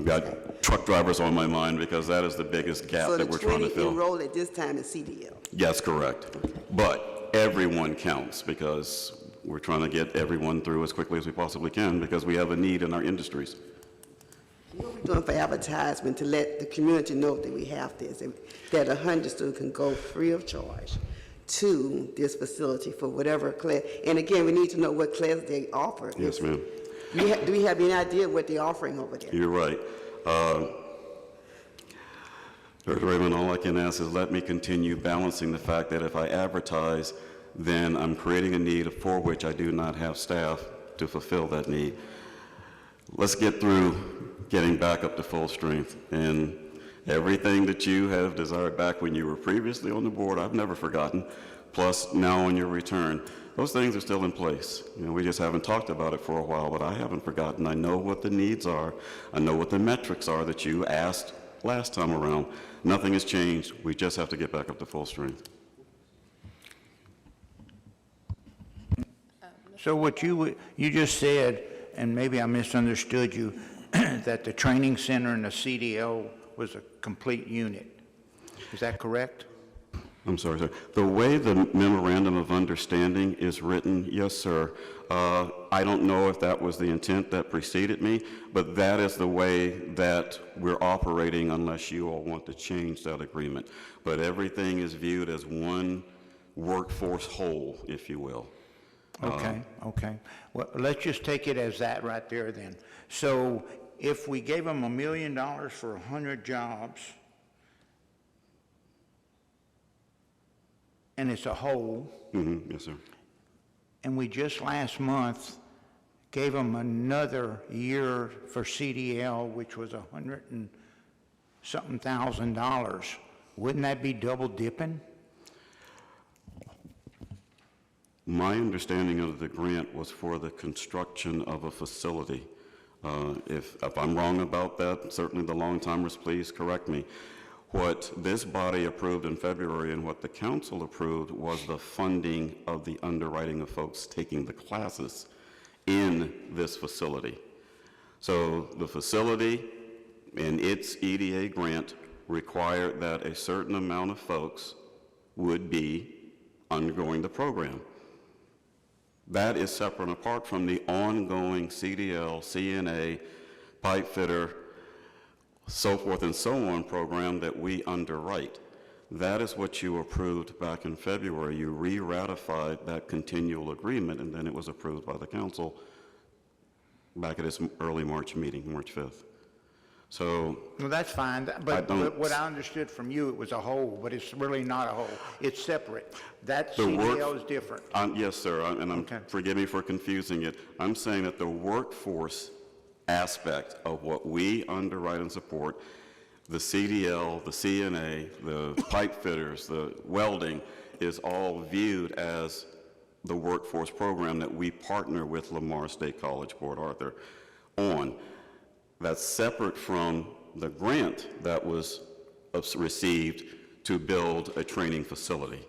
got truck drivers on my mind because that is the biggest gap that we're trying to fill. So the 20 enrolled at this time is CDL? Yes, correct. Okay. But everyone counts because we're trying to get everyone through as quickly as we possibly can because we have a need in our industries. What are we doing for advertisement to let the community know that we have this, that 100 students can go free of charge to this facility for whatever class? And again, we need to know what class they offer. Yes, ma'am. Do we have any idea what they're offering over there? You're right. Dr. Raymond, all I can ask is let me continue balancing the fact that if I advertise, then I'm creating a need for which I do not have staff to fulfill that need. Let's get through getting back up to full strength. And everything that you have desired back when you were previously on the board, I've never forgotten, plus now on your return. Those things are still in place. You know, we just haven't talked about it for a while, but I haven't forgotten. I know what the needs are. I know what the metrics are that you asked last time around. Nothing has changed. We just have to get back up to full strength. So what you just said, and maybe I misunderstood you, that the training center and the CDL was a complete unit. Is that correct? I'm sorry, sir. The way the memorandum of understanding is written, yes, sir. I don't know if that was the intent that preceded me, but that is the way that we're operating unless you all want to change that agreement. But everything is viewed as one workforce whole, if you will. Okay, okay. Well, let's just take it as that right there then. So if we gave them $1 million for 100 jobs, and it's a whole, Yes, sir. and we just last month gave them another year for CDL, which was $100 and something thousand, wouldn't that be double dipping? My understanding of the grant was for the construction of a facility. If I'm wrong about that, certainly the long-timers, please correct me. What this body approved in February and what the council approved was the funding of the underwriting of folks taking the classes in this facility. So the facility and its EDA grant required that a certain amount of folks would be undergoing the program. That is separate and apart from the ongoing CDL, CNA, pipe fitter, so forth and so on program that we underwrite. That is what you approved back in February. You re-ratified that continual agreement, and then it was approved by the council back at its early March meeting, March 5th. So Well, that's fine, but what I understood from you, it was a whole, but it's really not a whole. It's separate. That CDL is different. yes, sir, Okay. Forgive me for confusing it. I'm saying that the workforce aspect of what we underwrite and support, the CDL, the CNA, the pipe fitters, the welding, is all viewed as the workforce program that we partner with Lamar State College, Port Arthur on. That's separate from the grant that was received to build a training facility.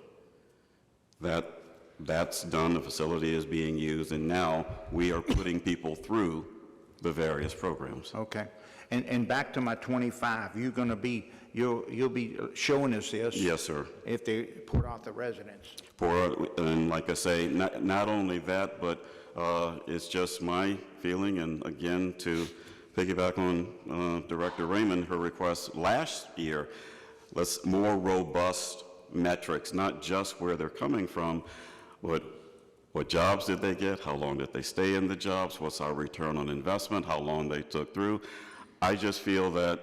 That's done, the facility is being used, and now we are putting people through the various programs. Okay. And back to my 25, you'll be showing us this. Yes, sir. If they Port Arthur residents. And like I say, not only that, but it's just my feeling, and again, to piggyback on Director Raymond, her request last year, let's more robust metrics, not just where they're coming from, what jobs did they get, how long did they stay in the jobs, what's our return on investment, how long they took through. I just feel that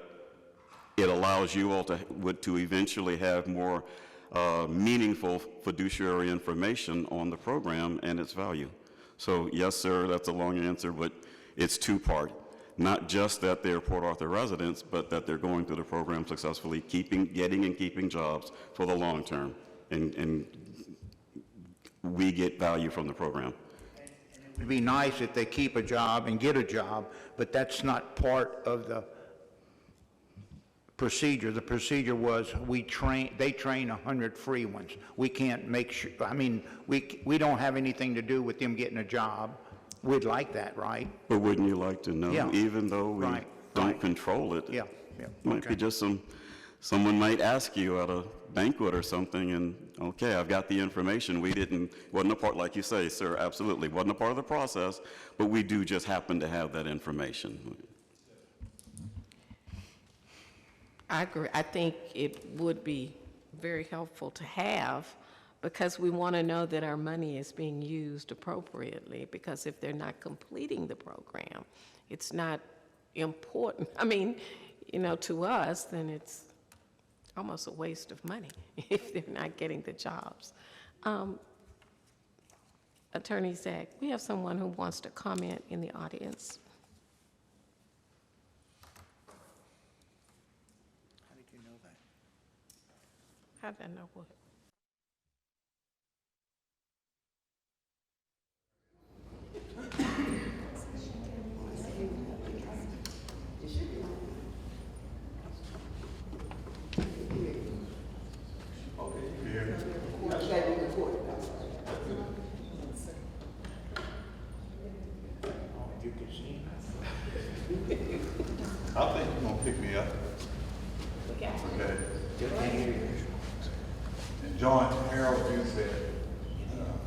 it allows you all to eventually have more meaningful fiduciary information on the program and its value. So yes, sir, that's a long answer, but it's two-part. Not just that they're Port Arthur residents, but that they're going through the program successfully, getting and keeping jobs for the long term, and we get value from the program. It'd be nice if they keep a job and get a job, but that's not part of the procedure. The procedure was they train 100 free ones. We can't make sure, I mean, we don't have anything to do with them getting a job. We'd like that, right? But wouldn't you like to know, Yeah. even though we don't control it? Yeah, yeah. Might be just someone might ask you at a banquet or something, and okay, I've got the information. Wasn't a part, like you say, sir, absolutely, wasn't a part of the process, but we do just happen to have that information. I agree. I think it would be very helpful to have, because we want to know that our money is being used appropriately, because if they're not completing the program, it's not important. I mean, to us, then it's almost a waste of money if they're not getting the jobs. Attorney Zach, we have someone who wants to comment in the audience. How did you know that? How did I know what? You can see. I think you're gonna pick me up. Okay. Okay. Still can't hear you. John Harold, you said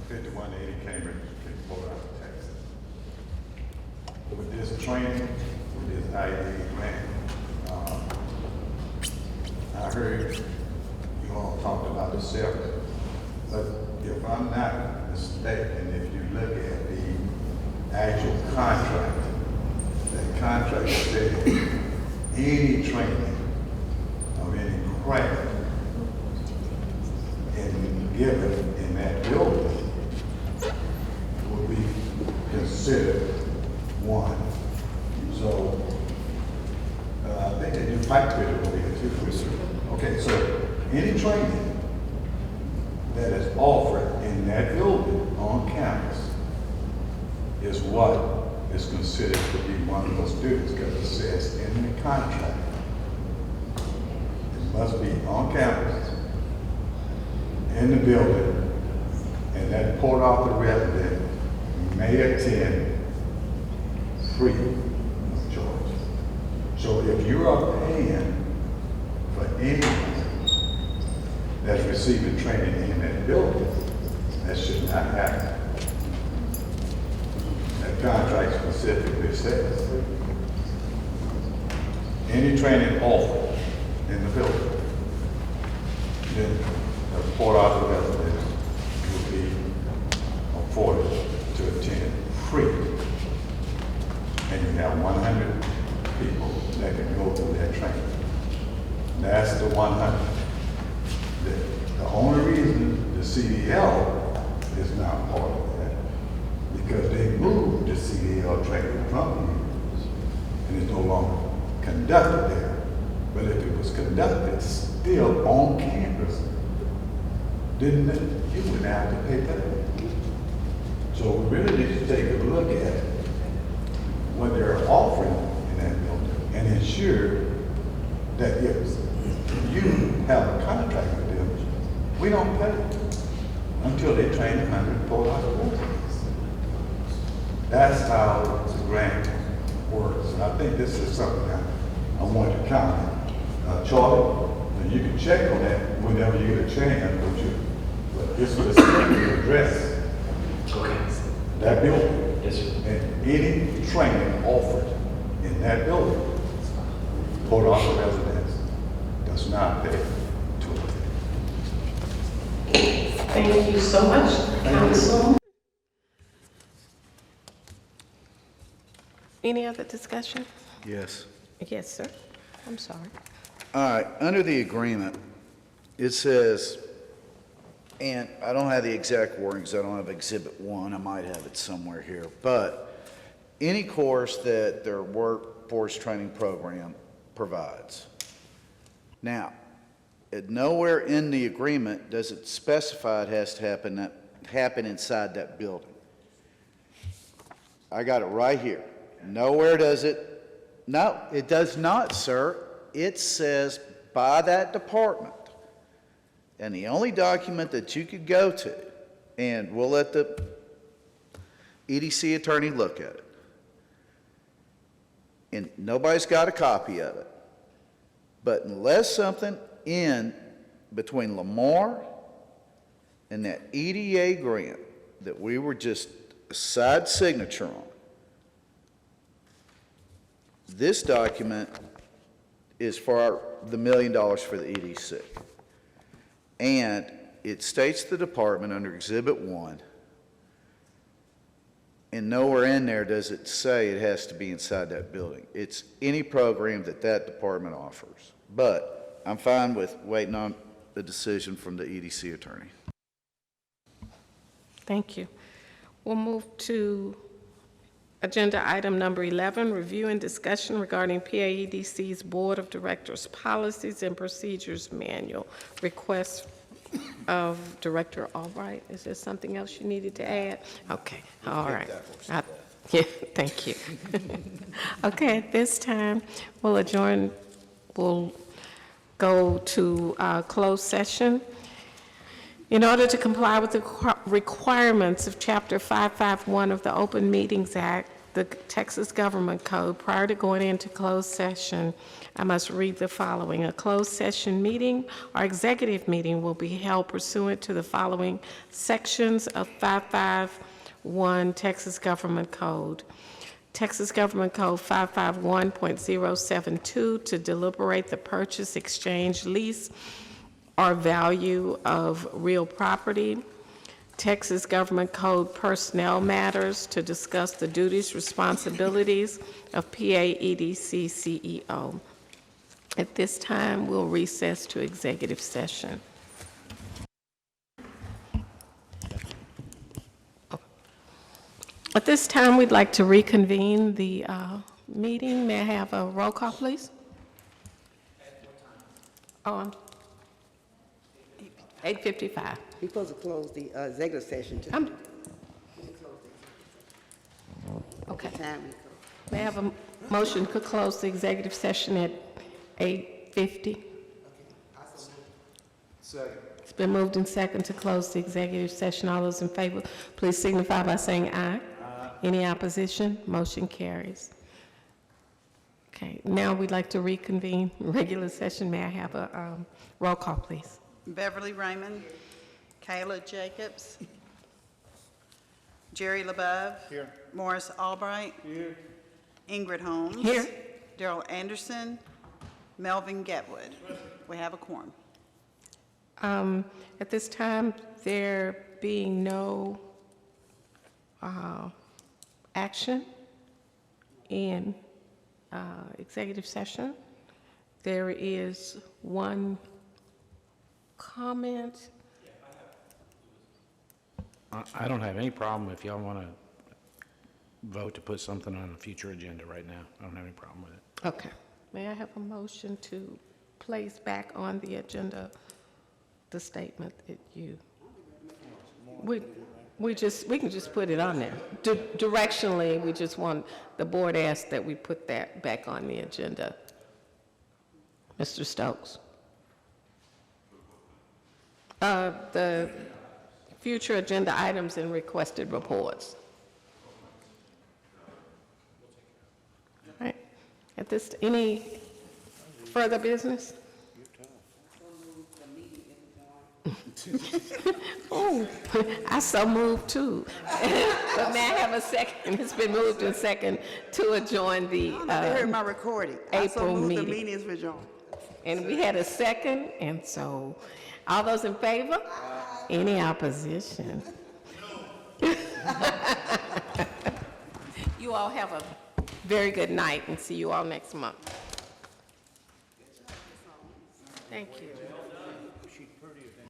5180 Cambridge, Florida, Texas. With this training, with this IED grant, I heard you all talked about the separate, but if I'm not mistaken, if you look at the actual contract, that contract said any training of any craft and given in that building would be considered one. So I think they do pipe fitter over here too. Okay, so any training that is offered in that building on campus is what is considered to be one of those students, because it says in the contract, it must be on campus, in the building, and that Port Arthur resident may attend free of charge. So if you are paying for anyone that's receiving training in that building, that should not happen. That contract specifically says any training offered in the building, then the Port Arthur residents will be afforded to attend free. And you have 100 people that can go through that training. That's the 100. The only reason the CDL is not part of that, because they moved the CDL training from here, and it's no longer conducted there. But if it was conducted still on campus, then you wouldn't have to pay that. So we really need to take a look at what they're offering in that building and ensure that if you have a contract with them, we don't pay until they train 100 Port Arthur residents. That's how the grant works. And I think this is something I want to comment. Charlie, you can check on that whenever you get a chance, but this was the address. Okay. That building. Yes, sir. And any training offered in that building, Port Arthur residents does not pay to attend. Thank you so much, Council. Any other discussion? Yes. Yes, sir. I'm sorry. All right, under the agreement, it says, and I don't have the exact wording because I don't have Exhibit 1. I might have it somewhere here. But any course that their workforce training program provides. Now, nowhere in the agreement does it specify it has to happen inside that building. I got it right here. Nowhere does it. No, it does not, sir. It says by that department. And the only document that you could go to, and we'll let the EDC attorney look at it, and nobody's got a copy of it, but unless something in between Lamar and that EDA grant that we were just a side signature on, this document is for the $1 million for the EDC. And it states the department under Exhibit 1, and nowhere in there does it say it has to be inside that building. It's any program that that department offers. But I'm fine with waiting on the decision from the EDC attorney. Thank you. We'll move to agenda item number 11, review and discussion regarding PAEDC's Board of Directors Policies and Procedures Manual. Request of Director Albright. Is there something else you needed to add? Okay, all right. Yeah, thank you. Okay, at this time, we'll adjourn, we'll go to closed session. In order to comply with the requirements of Chapter 551 of the Open Meetings Act, the Texas Government Code. Prior to going into closed session, I must read the following. A closed session meeting or executive meeting will be held pursuant to the following sections of 551 Texas Government Code. Texas Government Code 551.072 to deliberate the purchase, exchange, lease, or value of real property. Texas Government Code personnel matters to discuss the duties, responsibilities of PA EDC CEO. At this time, we'll recess to executive session. At this time, we'd like to reconvene the meeting. May I have a roll call, please? Oh, I'm 8:55. We're supposed to close the executive session too. Okay. Time we close. May I have a motion to close the executive session at 8:50? Second. It's been moved and second to close the executive session. All those in favor, please signify by saying aye. Any opposition? Motion carries. Okay, now we'd like to reconvene regular session. May I have a roll call, please? Beverly Raymond. Kayla Jacobs. Jerry LaBeouf. Here. Morris Albright. Here. Ingrid Holmes. Here. Darrell Anderson. Melvin Getwood. We have a quorum. At this time, there being no action in executive session, there is one comment. I don't have any problem if y'all want to vote to put something on a future agenda right now. I don't have any problem with it. Okay. May I have a motion to place back on the agenda the statement that you, we can just put it on there. Directionally, we just want, the board asked that we put that back on the agenda. Mr. Stokes. The future agenda items and requested reports. All right. At this, any further business? Oh, I so moved too. But may I have a second? It's been moved and second to adjourn the They heard my recording. I so April moved the meeting. meeting is adjourned. And we had a second, and so, all those in favor? Any opposition? You all have a very good night, and see you all next month. Thank you.